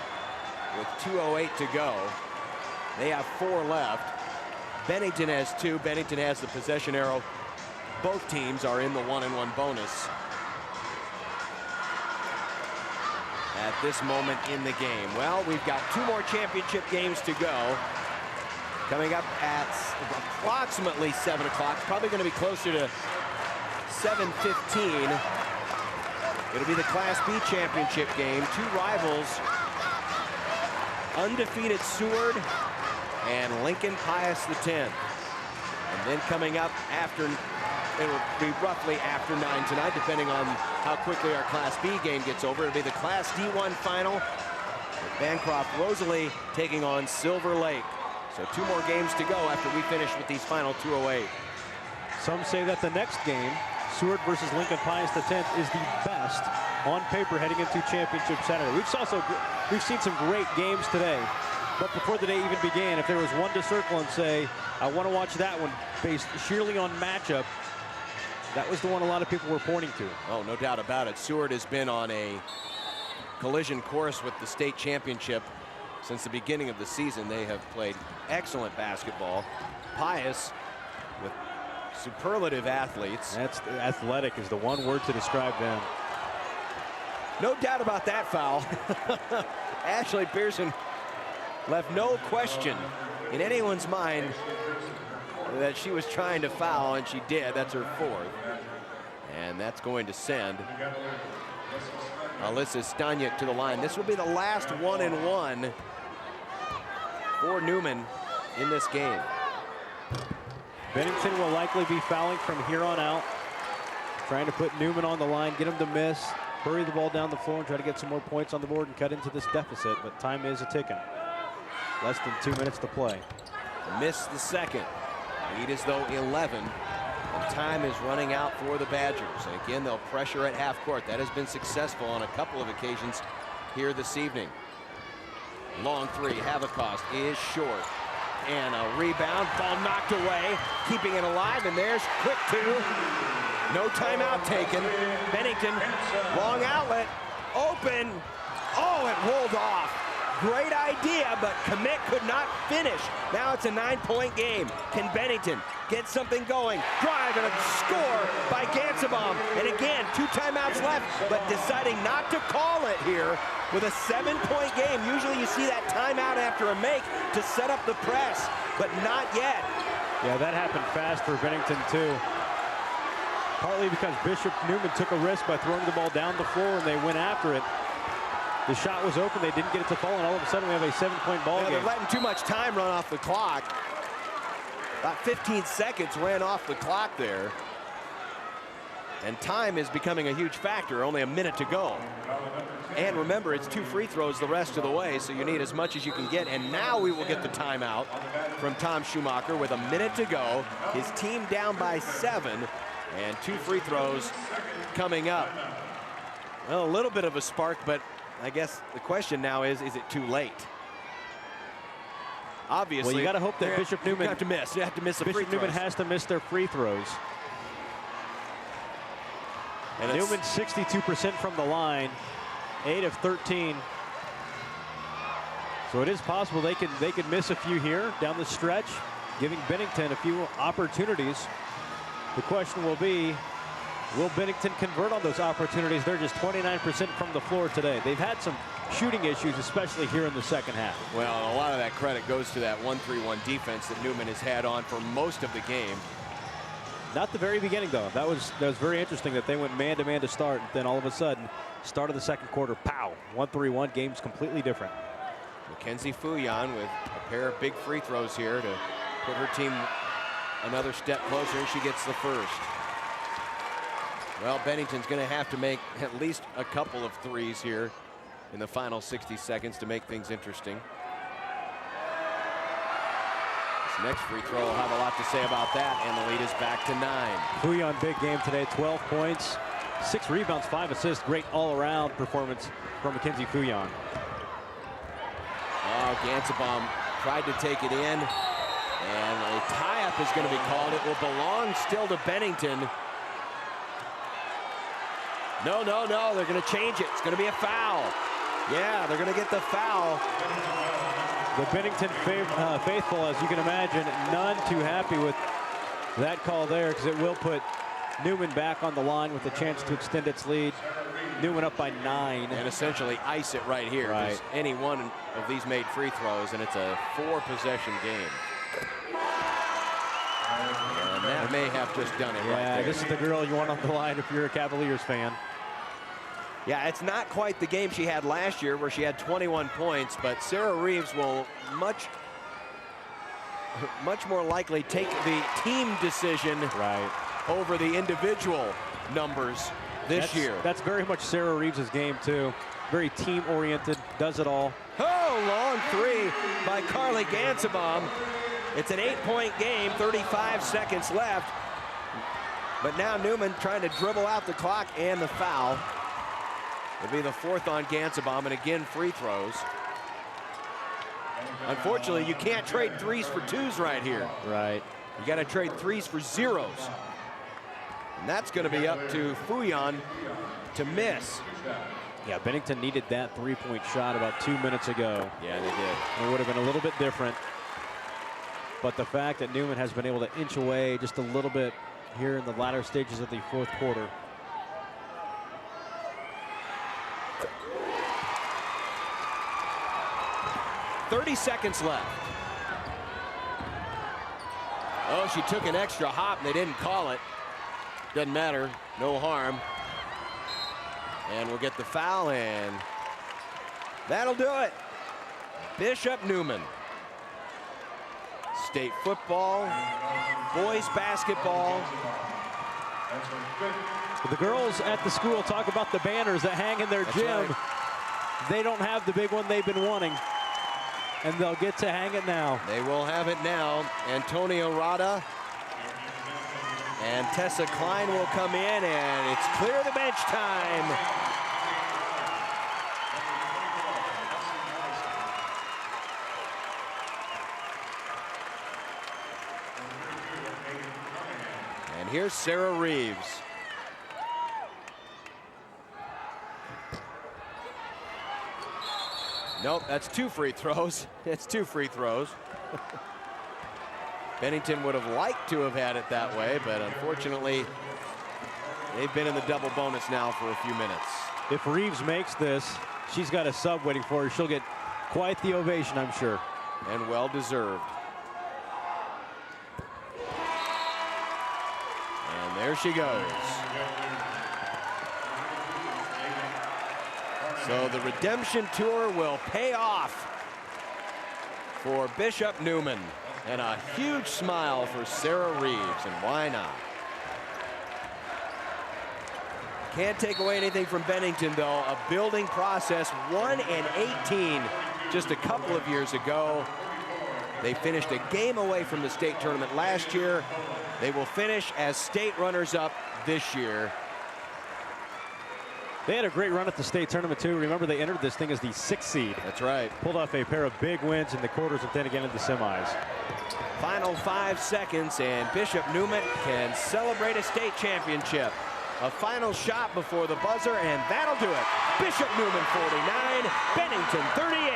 with 2:08 to go. They have 4 left. Bennington has 2. Bennington has the possession arrow. Both teams are in the 1-1 bonus at this moment in the game. Well, we've got 2 more championship games to go. Coming up at approximately 7 o'clock. Probably going to be closer to 7:15. It'll be the Class B championship game. 2 rivals. Undefeated Seward and Lincoln Pius X. And then coming up after, it'll be roughly after 9 tonight, depending on how quickly our Class B game gets over. It'll be the Class D1 final. With Bancroft Rosalie taking on Silver Lake. So 2 more games to go after we finish with these final 2:08. Some say that the next game, Seward versus Lincoln Pius X, is the best on paper heading into Championship Saturday. We've seen some great games today, but before the day even began, if there was one to circle and say, I want to watch that one based sheerly on matchup, that was the one a lot of people were pointing to. Oh, no doubt about it. Seward has been on a collision course with the state championship since the beginning of the season. They have played excellent basketball. Pius with superlative athletes. That's athletic is the one word to describe them. No doubt about that foul. Ashley Pearson left no question in anyone's mind that she was trying to foul, and she did. That's her fourth. And that's going to send Alyssa Staniak to the line. This will be the last 1-and-1 for Neumann in this game. Bennington will likely be fouling from here on out. Trying to put Neumann on the line, get him to miss, hurry the ball down the floor and try to get some more points on the board and cut into this deficit, but time is a-ticking. Less than 2 minutes to play. Missed the second. Lead is though 11. And time is running out for the Badgers. And again, they'll pressure at half court. That has been successful on a couple of occasions here this evening. Long three, Haverkost is short. And a rebound, ball knocked away, keeping it alive, and there's quick two. No timeout taken. Bennington, wrong outlet, open. Oh, it rolled off. Great idea, but commit could not finish. Now it's a 9-point game. Can Bennington get something going? Drive and a score by Gansebaum. And again, 2 timeouts left, but deciding not to call it here with a 7-point game. Usually you see that timeout after a make to set up the press, but not yet. Yeah, that happened fast for Bennington too. Partly because Bishop Neumann took a risk by throwing the ball down the floor and they went after it. The shot was open, they didn't get it to fall, and all of a sudden we have a 7-point ball game. They're letting too much time run off the clock. About 15 seconds ran off the clock there. And time is becoming a huge factor, only a minute to go. And remember, it's 2 free throws the rest of the way, so you need as much as you can get. And now we will get the timeout from Tom Schumacher with a minute to go. His team down by 7, and 2 free throws coming up. Well, a little bit of a spark, but I guess the question now is it too late? Obviously, well, you got to hope that Bishop Neumann have to miss. You have to miss a free throw. Bishop Neumann has to miss their free throws. And Neumann 62% from the line, 8 of 13. So it is possible they could miss a few here down the stretch, giving Bennington a few opportunities. The question will be, will Bennington convert on those opportunities? They're just 29% from the floor today. They've had some shooting issues, especially here in the second half. Well, a lot of that credit goes to that 1-3-1 defense that Neumann has had on for most of the game. Not the very beginning, though. That was very interesting that they went man-to-man to start. And then all of a sudden, start of the second quarter, pow, 1-3-1, game's completely different. Mackenzie Fouillon with a pair of big free throws here to put her team another step closer, and she gets the first. Well, Bennington's going to have to make at least a couple of threes here in the final 60 seconds to make things interesting. This next free throw will have a lot to say about that, and the lead is back to 9. Fouillon, big game today, 12 points, 6 rebounds, 5 assists. Great all-around performance from Mackenzie Fouillon. Oh, Gansebaum tried to take it in, and a tie-up is going to be called. It will belong still to Bennington. No, no, no, they're going to change it. It's going to be a foul. Yeah, they're going to get the foul. The Bennington faithful, as you can imagine, none too happy with that call there, because it will put Neumann back on the line with a chance to extend its lead. Neumann up by 9. And essentially ice it right here. Right. Any one of these made free throws, and it's a 4-possession game. And that may have just done it right there. This is the girl you want on the line if you're a Cavaliers fan. Yeah, it's not quite the game she had last year where she had 21 points, but Sarah Reeves will much more likely take the team decision over the individual numbers this year. That's very much Sarah Reeves' game too. Very team-oriented, does it all. Oh, long three by Carly Gansebaum. It's an 8-point game, 35 seconds left. But now Neumann trying to dribble out the clock, and the foul. It'll be the 4th on Gansebaum, and again, free throws. Unfortunately, you can't trade 3s for 2s right here. Right. You got to trade 3s for 0s. And that's going to be up to Fouillon to miss. Yeah, Bennington needed that 3-point shot about 2 minutes ago. Yeah, they did. It would have been a little bit different. But the fact that Neumann has been able to inch away just a little bit here in the latter stages of the 4th quarter. ...30 seconds left. Oh, she took an extra hop and they didn't call it. Doesn't matter, no harm. And we'll get the foul, and that'll do it. Bishop Neumann. State football, boys basketball. The girls at the school talk about the banners that hang in their gym. Right. They don't have the big one they've been wanting, and they'll get to hang it now. They will have it now. Antonia Rada and Tessa Klein will come in, and it's clear the bench time. And here's Sarah Reeves. Nope, that's 2 free throws. It's 2 free throws. Bennington would have liked to have had it that way, but unfortunately, they've been in the double bonus now for a few minutes. If Reeves makes this, she's got a sub waiting for her. She'll get quite the ovation, I'm sure. And well deserved. And there she goes. So the redemption tour will pay off for Bishop Neumann. And a huge smile for Sarah Reeves, and why not? Can't take away anything from Bennington, though. A building process, 1-18 just a couple of years ago. They finished a game away from the state tournament last year. They will finish as state runners-up this year. They had a great run at the state tournament, too. Remember, they entered this thing as the 6th seed. That's right. Pulled off a pair of big wins in the quarters and then again in the semis. Final 5 seconds, and Bishop Neumann can celebrate a state championship. A final shot before the buzzer, and that'll do it. Bishop Neumann 49, Bennington 38.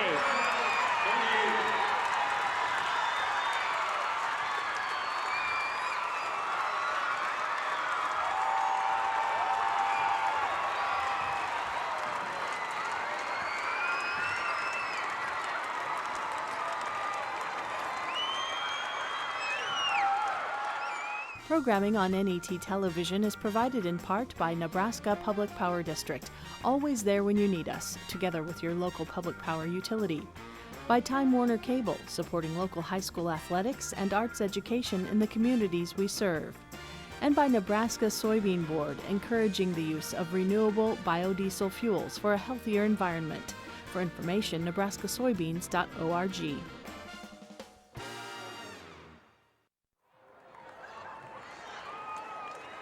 Programming on NET television is provided in part by Nebraska Public Power District, always there when you need us, together with your local public power utility. By Time Warner Cable, supporting local high school athletics and arts education in the communities we serve. And by Nebraska Soybean Board, encouraging the use of renewable biodiesel fuels for a healthier environment. For information, nebraskasoybeans.org.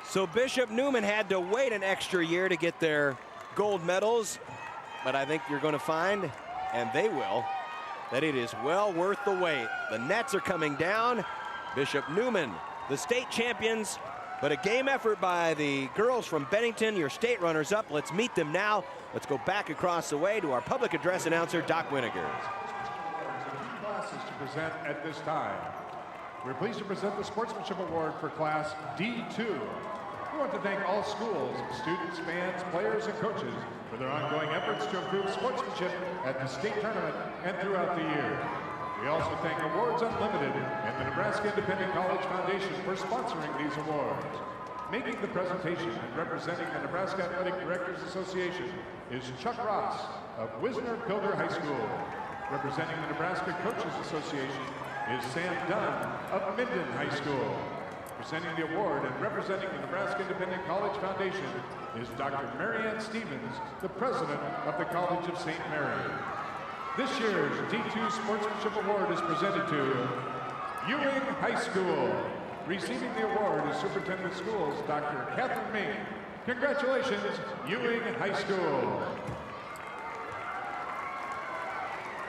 So Bishop Neumann had to wait an extra year to get their gold medals, but I think you're going to find, and they will, that it is well worth the wait. The nets are coming down. Bishop Neumann, the state champions, but a game effort by the girls from Bennington, your state runners-up. Let's meet them now. Let's go back across the way to our public address announcer, Doc Winiger. Classes to present at this time. We're pleased to present the Sportsmanship Award for Class D2. We want to thank all schools, students, fans, players, and coaches for their ongoing efforts to improve sportsmanship at the state tournament and throughout the year. We also thank Awards Unlimited and the Nebraska Independent College Foundation for sponsoring these awards. Making the presentation and representing the Nebraska Athletic Directors Association is Chuck Ross of Wisner-Pilger High School. Representing the Nebraska Coaches Association is Sam Dunn of Minden High School. Presenting the award and representing the Nebraska Independent College Foundation is Dr. Marianne Stevens, the president of the College of St. Mary. This year's D2 Sportsmanship Award is presented to Ewing High School. Receiving the award is Superintendent of Schools, Dr. Catherine Mink. Congratulations, Ewing High School.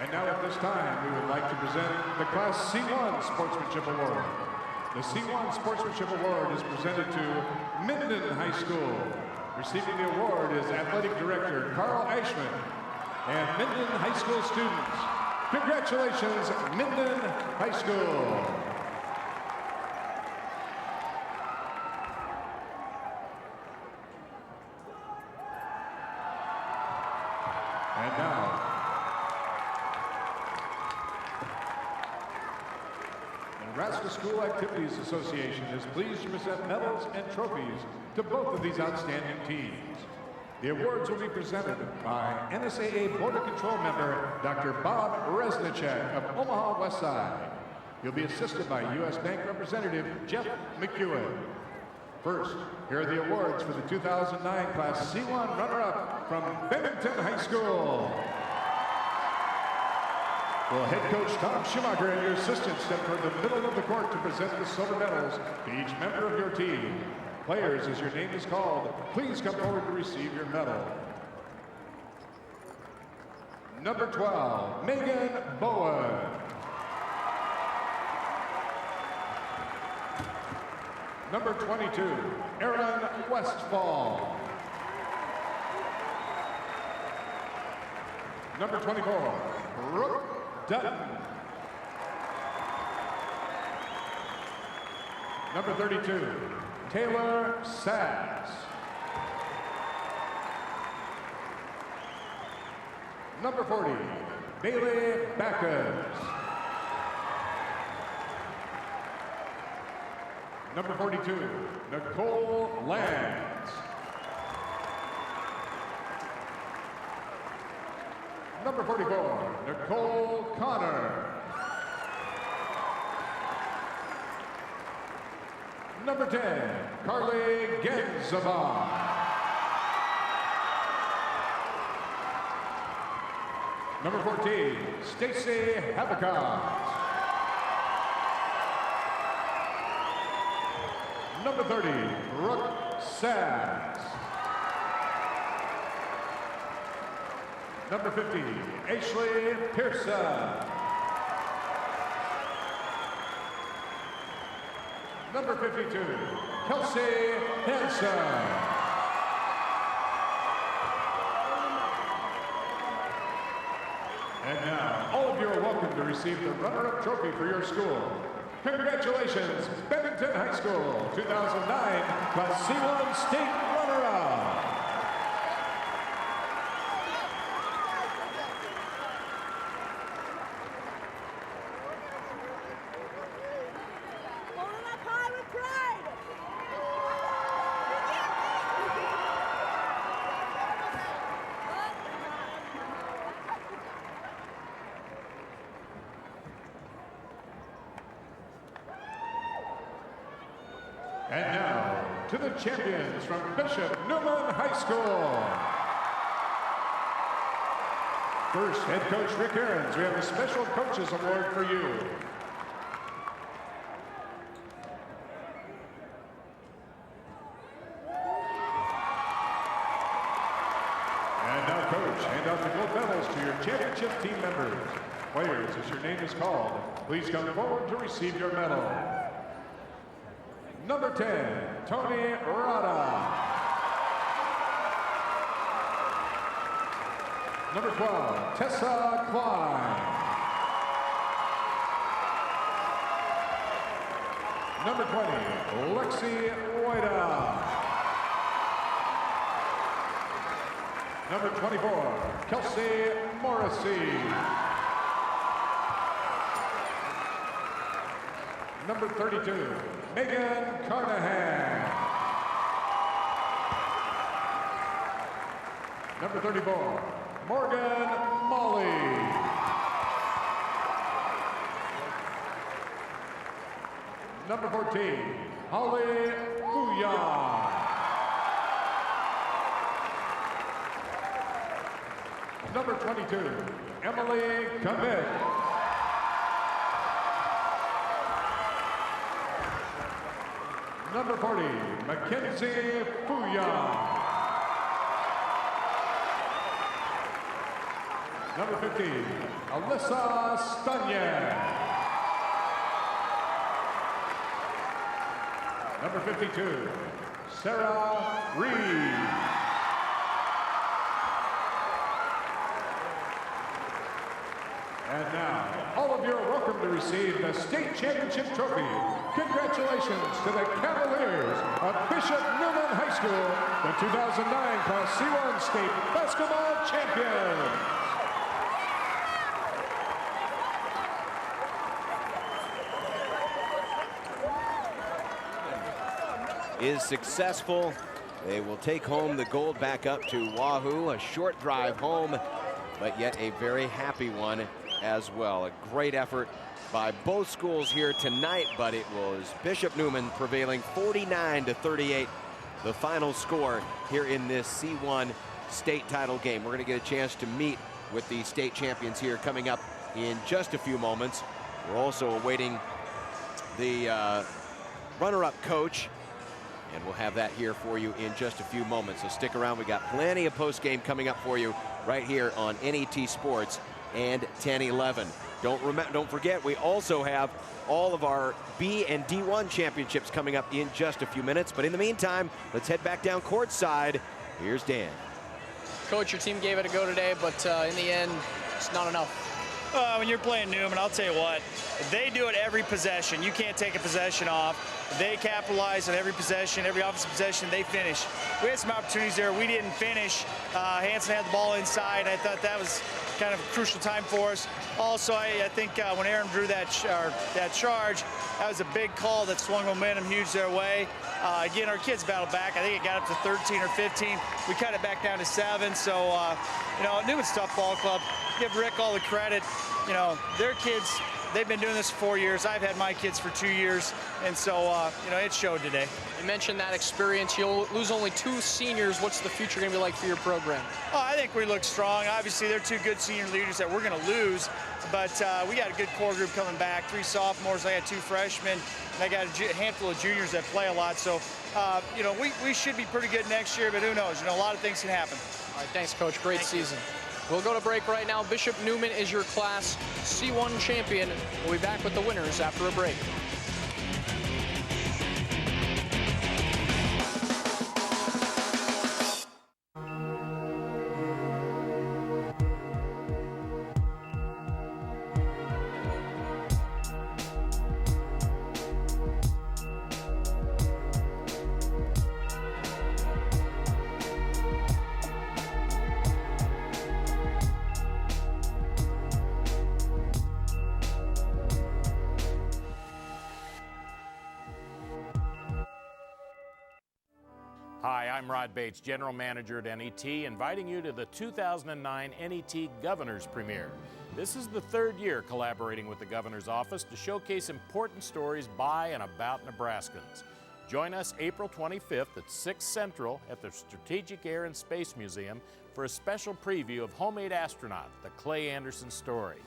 And now at this time, we would like to present the Class C1 Sportsmanship Award. The C1 Sportsmanship Award is presented to Minden High School. Receiving the award is Athletic Director Carl Ashman and Minden High School students. Congratulations, Minden High School. And now, Nebraska Nebraska School Activities Association is pleased to present medals and trophies to both of these outstanding teams. The awards will be presented by NSAA Border Control member Dr. Bob Resnicek of Omaha West Side. He'll be assisted by U.S. Bank Representative Jeff McEwen. First, here are the awards for the 2009 Class C1 runner-up from Bennington High School. Will head coach Tom Schumacher and your assistant step toward the middle of the court to present the silver medals to each member of your team. Players, as your name is called, please come forward to receive your medal. Number 12, Megan Bowen. Number 22, Aaron Westfall. Number 24, Brooke Dutton. Number 32, Taylor Sass. Number 40, Bailey Backus. Number 42, Nicole Lance. Number 44, Nicole Connor. Number 10, Carly Genzabon. Number 14, Stacy Habakkuk. Number 30, Brooke Sass. Number 50, Ashley Pearson. Number 52, Kelsey Hanson. And now, all of you are welcome to receive the runner-up trophy for your school. Congratulations, Bennington High School, 2009 Class C1 State runner-up. And now, to the champions from Bishop Neumann High School. First, head coach Rick Ahrens, we have a special coaches award for you. And now, coach, hand out the gold medals to your championship team members. Players, as your name is called, please come forward to receive your medal. Number 10, Tony Rada. Number 12, Tessa Klein. Number 20, Lexi Whiteout. Number 24, Kelsey Morrissey. Number 32, Megan Carnahan. Number 34, Morgan Molly. Number 14, Holly Bouillon. Number 22, Emily Commit. Number 40, Mackenzie Fouillon. Number 15, Alyssa Stanya. Number 52, Sarah Reed. And now, all of you are welcome to receive the state championship trophy. Congratulations to the Cavaliers of Bishop Neumann High School, the 2009 Class C1 State Basketball Champions. is successful. They will take home the gold back up to Wahoo. A short drive home, but yet a very happy one as well. A great effort by both schools here tonight, but it was Bishop Neumann prevailing 49-38, the final score here in this C1 state title game. We're going to get a chance to meet with the state champions here coming up in just a few moments. We're also awaiting the runner-up coach, and we'll have that here for you in just a few moments. So stick around. We got plenty of post-game coming up for you right here on NET Sports and 1011. Don't forget, we also have all of our B and D1 championships coming up in just a few minutes. But in the meantime, let's head back down courtside. Here's Dan. Coach, your team gave it a go today, but in the end, it's not enough. When you're playing Neumann, I'll tell you what, they do it every possession. You can't take a possession off. They capitalize on every possession, every offensive possession, they finish. We had some opportunities there. We didn't finish. Hansen had the ball inside. I thought that was kind of a crucial time for us. Also, I think when Aaron drew that charge, that was a big call that swung momentum huge their way. Again, our kids battled back. I think it got up to 13 or 15. We cut it back down to 7. So, Newman's tough ball club. Give Rick all the credit. Their kids, they've been doing this for 4 years. I've had my kids for 2 years. And so, it showed today. You mentioned that experience. You'll lose only 2 seniors. What's the future going to be like for your program? Oh, I think we look strong. Obviously, they're 2 good senior leaders that we're going to lose. But we got a good core group coming back. 3 sophomores. I got 2 freshmen. And I got a handful of juniors that play a lot. So, we should be pretty good next year. But who knows? A lot of things can happen. All right, thanks, Coach. Great season. We'll go to break right now. Bishop Neumann is your Class C1 champion. We'll be back with the winners after a break. Hi, I'm Rod Bates, General Manager at NET, inviting you to the 2009 NET Governor's Premiere. This is the 3rd year collaborating with the Governor's Office to showcase important stories by and about Nebraskans. Join us April 25th at 6 Central at the Strategic Air and Space Museum for a special preview of Homemade Astronaut, the Clay Anderson story.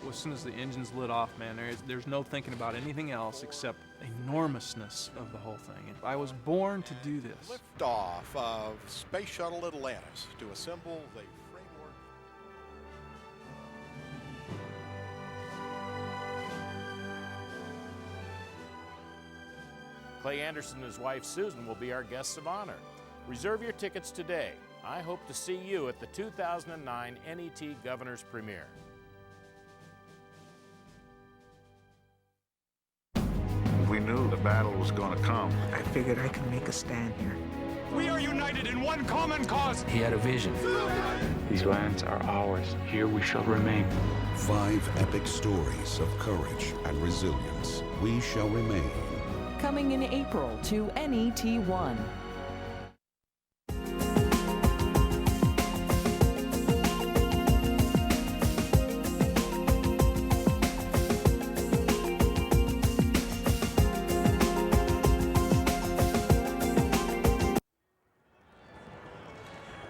As soon as the engine's lit off, man, there's no thinking about anything else except enormousness of the whole thing. I was born to do this. Liftoff of Space Shuttle Atlantis to assemble the framework. Clay Anderson and his wife Susan will be our guests of honor. Reserve your tickets today. I hope to see you at the 2009 NET Governor's Premiere. We knew the battle was going to come. I figured I could make a stand here. We are united in one common cause. He had a vision. These lands are ours. Here we shall remain. 5 epic stories of courage and resilience. We shall remain. Coming in April to NET1.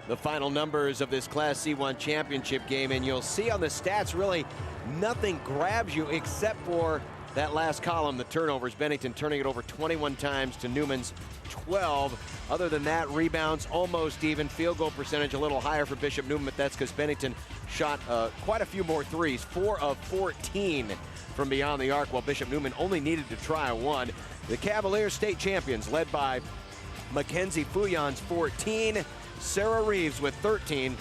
The final numbers of this Class C1 championship game, and you'll see on the stats, really nothing grabs you except for that last column, the turnovers. Bennington turning it over 21 times to Neumann's 12. Other than that, rebounds almost even. Field goal percentage a little higher for Bishop Neumann, but that's because Bennington shot quite a few more threes, 4 of 14 from beyond the arc, while Bishop Neumann only needed to try 1. The Cavaliers state champions, led by Mackenzie Fouillon's 14, Sarah Reeves with 13.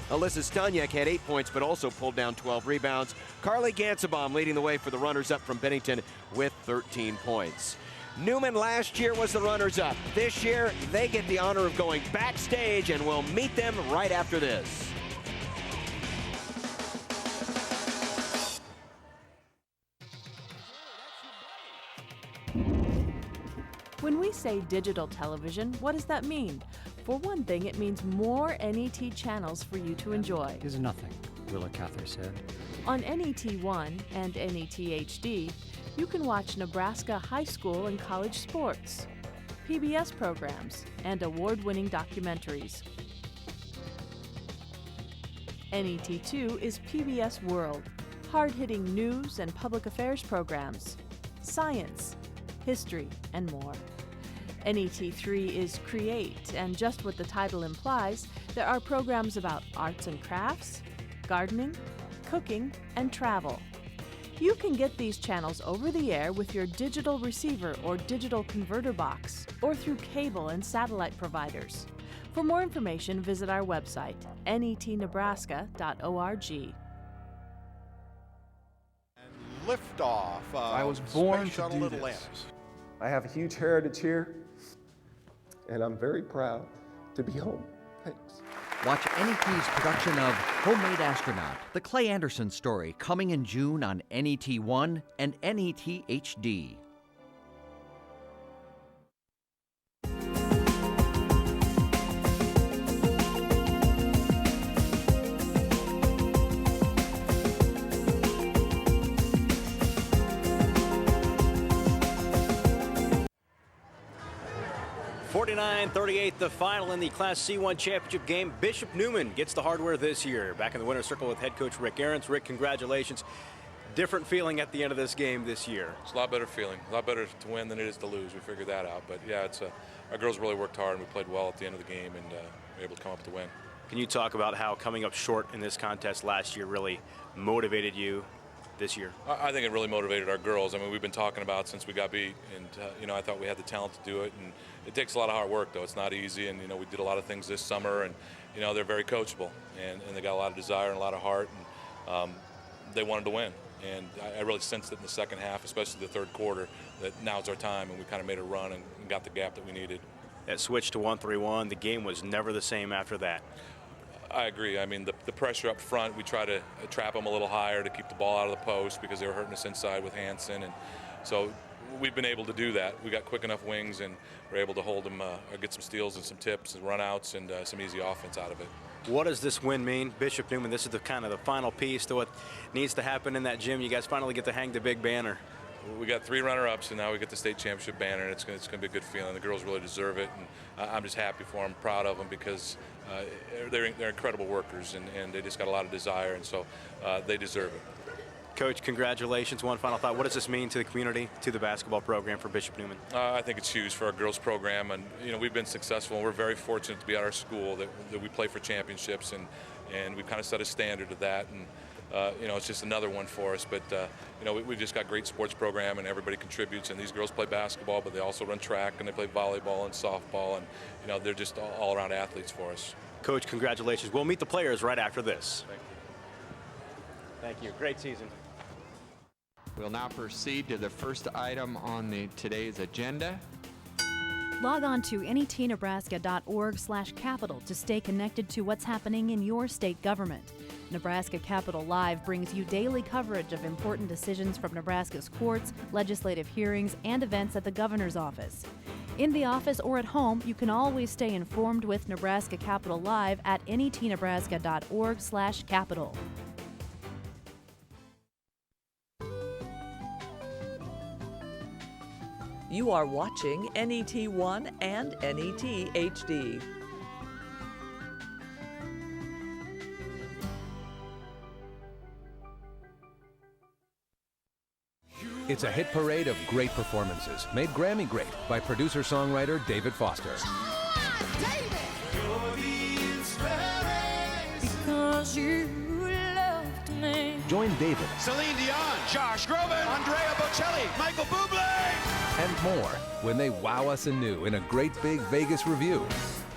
Alyssa Staniak had 8 points, but also pulled down 12 rebounds. Carly Gansabaum leading the way for the runners-up from Bennington with 13 points. Neumann last year was the runners-up. This year, they get the honor of going backstage, and we'll meet them right after this. When we say digital television, what does that mean? For one thing, it means more NET channels for you to enjoy. Is nothing, Willa Cather said. On NET1 and NET HD, you can watch Nebraska high school and college sports, PBS programs, and award-winning documentaries. NET2 is PBS World, hard-hitting news and public affairs programs, science, history, and more. NET3 is Create, and just what the title implies, there are programs about arts and crafts, gardening, cooking, and travel. You can get these channels over the air with your digital receiver or digital converter box, or through cable and satellite providers. For more information, visit our website, netnebraska.org. Liftoff of I was born Space to Shuttle do Atlantis. I have a huge heritage here, and I'm very proud to be home. Thanks. Watch NET's production of Homemade Astronaut, the Clay Anderson story, coming in June on NET1 and NET HD. (49-38) the final in the Class C1 championship game. Bishop Neumann gets the hardware this year. Back in the winner's circle with head coach Rick Ahrens. Rick, congratulations. Different feeling at the end of this game this year. It's a lot better feeling. A lot better to win than it is to lose. We figured that out. But yeah, our girls really worked hard, and we played well at the end of the game, and were able to come up with the win. Can you talk about how coming up short in this contest last year really motivated you this year? I think it really motivated our girls. I mean, we've been talking about it since we got beat, and I thought we had the talent to do it, and it takes a lot of hard work, though. It's not easy, and we did a lot of things this summer, and they're very coachable, and they got a lot of desire and a lot of heart, and they wanted to win. And I really sensed it in the second half, especially the third quarter, that now's our time, and we kind of made a run and got the gap that we needed. That switch to 1-3-1, the game was never the same after that. I agree. I mean, the pressure up front, we try to trap them a little higher to keep the ball out of the post because they were hurting us inside with Hansen. And so we've been able to do that. We got quick enough wings, and we're able to hold them, get some steals and some tips and run-outs and some easy offense out of it. What does this win mean? Bishop Neumann, this is the kind of the final piece to what needs to happen in that gym. You guys finally get to hang the big banner. We got 3 runner-ups, and now we get the state championship banner, and it's going to be a good feeling. The girls really deserve it, and I'm just happy for them, proud of them, because they're incredible workers, and they just got a lot of desire, and so they deserve it. Coach, congratulations. One final thought. What does this mean to the community, to the basketball program for Bishop Neumann? I think it's huge for our girls program, and we've been successful, and we're very fortunate to be at our school that we play for championships, and we've kind of set a standard of that, and it's just another one for us. But we've just got great sports program, and everybody contributes, and these girls play basketball, but they also run track, and they play volleyball and softball, and they're just all-around athletes for us. Coach, congratulations. We'll meet the players right after this. Thank you. Thank you. Great season. We'll now proceed to the first item on today's agenda. Log on to netnebraska.org/capital to stay connected to what's happening in your state government. Nebraska Capitol Live brings you daily coverage of important decisions from Nebraska's courts, legislative hearings, and events at the governor's office. In the office or at home, you can always stay informed with Nebraska Capitol Live at netnebraska.org/capital. You are watching NET1 and NET HD. It's a hit parade of great performances, made Grammy great by producer-songwriter David Foster. Because you loved me. Join David Celine Dion, Josh Groban, Andrea Bocelli, Michael Bublé, and more when they wow us anew in a great big Vegas review.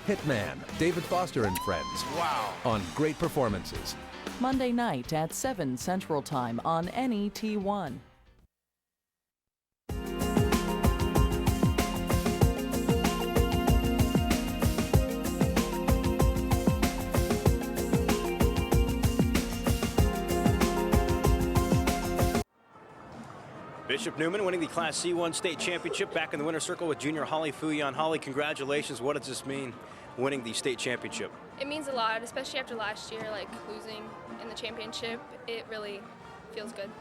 Hitman, David Foster and Friends. Wow. On Great Performances. Monday night at 7 Central Time on NET1. Bishop Neumann winning the Class C1 state championship, back in the winner's circle with junior Holly Fuyan. Holly, congratulations. What does this mean, winning the state championship? It means a lot, especially after last year, like losing in the championship. It really feels good.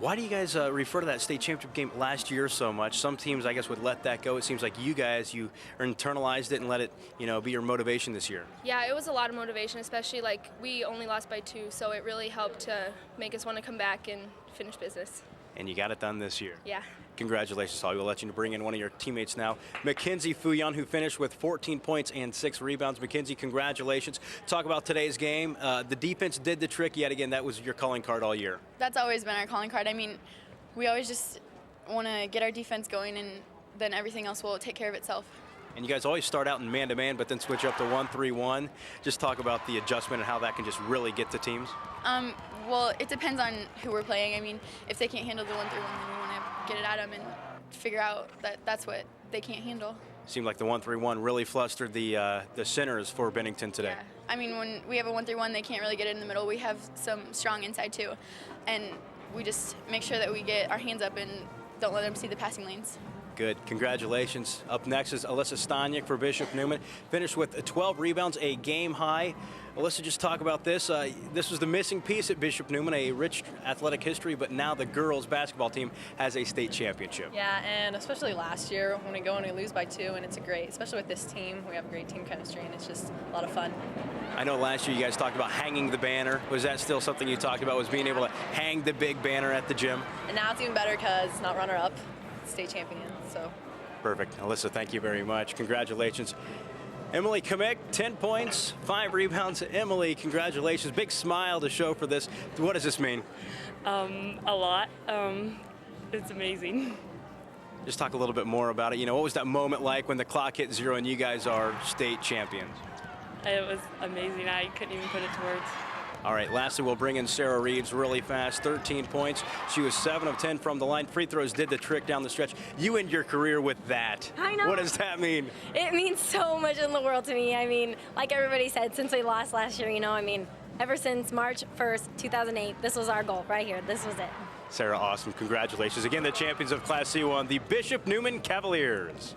Why do you guys refer to that state championship game last year so much? Some teams, I guess, would let that go. It seems like you guys, you internalized it and let it, be your motivation this year. Yeah, it was a lot of motivation, especially like we only lost by 2, so it really helped to make us want to come back and finish business. And you got it done this year. Yeah. Congratulations, Holly. We'll let you bring in one of your teammates now, Mackenzie Fuyan, who finished with 14 points and 6 rebounds. Mackenzie, congratulations. Talk about today's game. The defense did the trick yet again. That was your calling card all year. That's always been our calling card. I mean, we always just want to get our defense going, and then everything else will take care of itself. And you guys always start out in man-to-man, but then switch up to 1-3-1. Just talk about the adjustment and how that can just really get to teams. Well, it depends on who we're playing. I mean, if they can't handle the 1-3-1, then we want to get it at them and figure out that that's what they can't handle. Seemed like the 1-3-1 really flustered the centers for Bennington today. Yeah. I mean, when we have a 1-3-1, they can't really get it in the middle. We have some strong inside too, and we just make sure that we get our hands up and don't let them see the passing lanes. Good. Congratulations. Up next is Alyssa Staniak for Bishop Neumann. Finished with 12 rebounds, a game high. Alyssa, just talk about this. This was the missing piece at Bishop Neumann, a rich athletic history, but now the girls basketball team has a state championship. Yeah, and especially last year when we go and we lose by 2, and it's great, especially with this team. We have great team chemistry, and it's just a lot of fun. I know last year you guys talked about hanging the banner. Was that still something you talked about, was being able to hang the big banner at the gym? And now it's even better because it's not runner-up, state champion, so. Perfect. Alyssa, thank you very much. Congratulations. Emily Kamek, 10 points, 5 rebounds. Emily, congratulations. Big smile to show for this. What does this mean? A lot. It's amazing. Just talk a little bit more about it. What was that moment like when the clock hit 0 and you guys are state champions? It was amazing. I couldn't even put it to words. All right, lastly, we'll bring in Sarah Reeves really fast. 13 points. She was 7 of 10 from the line. Free throws did the trick down the stretch. You end your career with that. I know. What does that mean? It means so much in the world to me. I mean, like everybody said, since we lost last year, ever since March 1st, 2008, this was our goal right here. This was it. Sarah, awesome. Congratulations. Again, the champions of Class C1, the Bishop Neumann Cavaliers.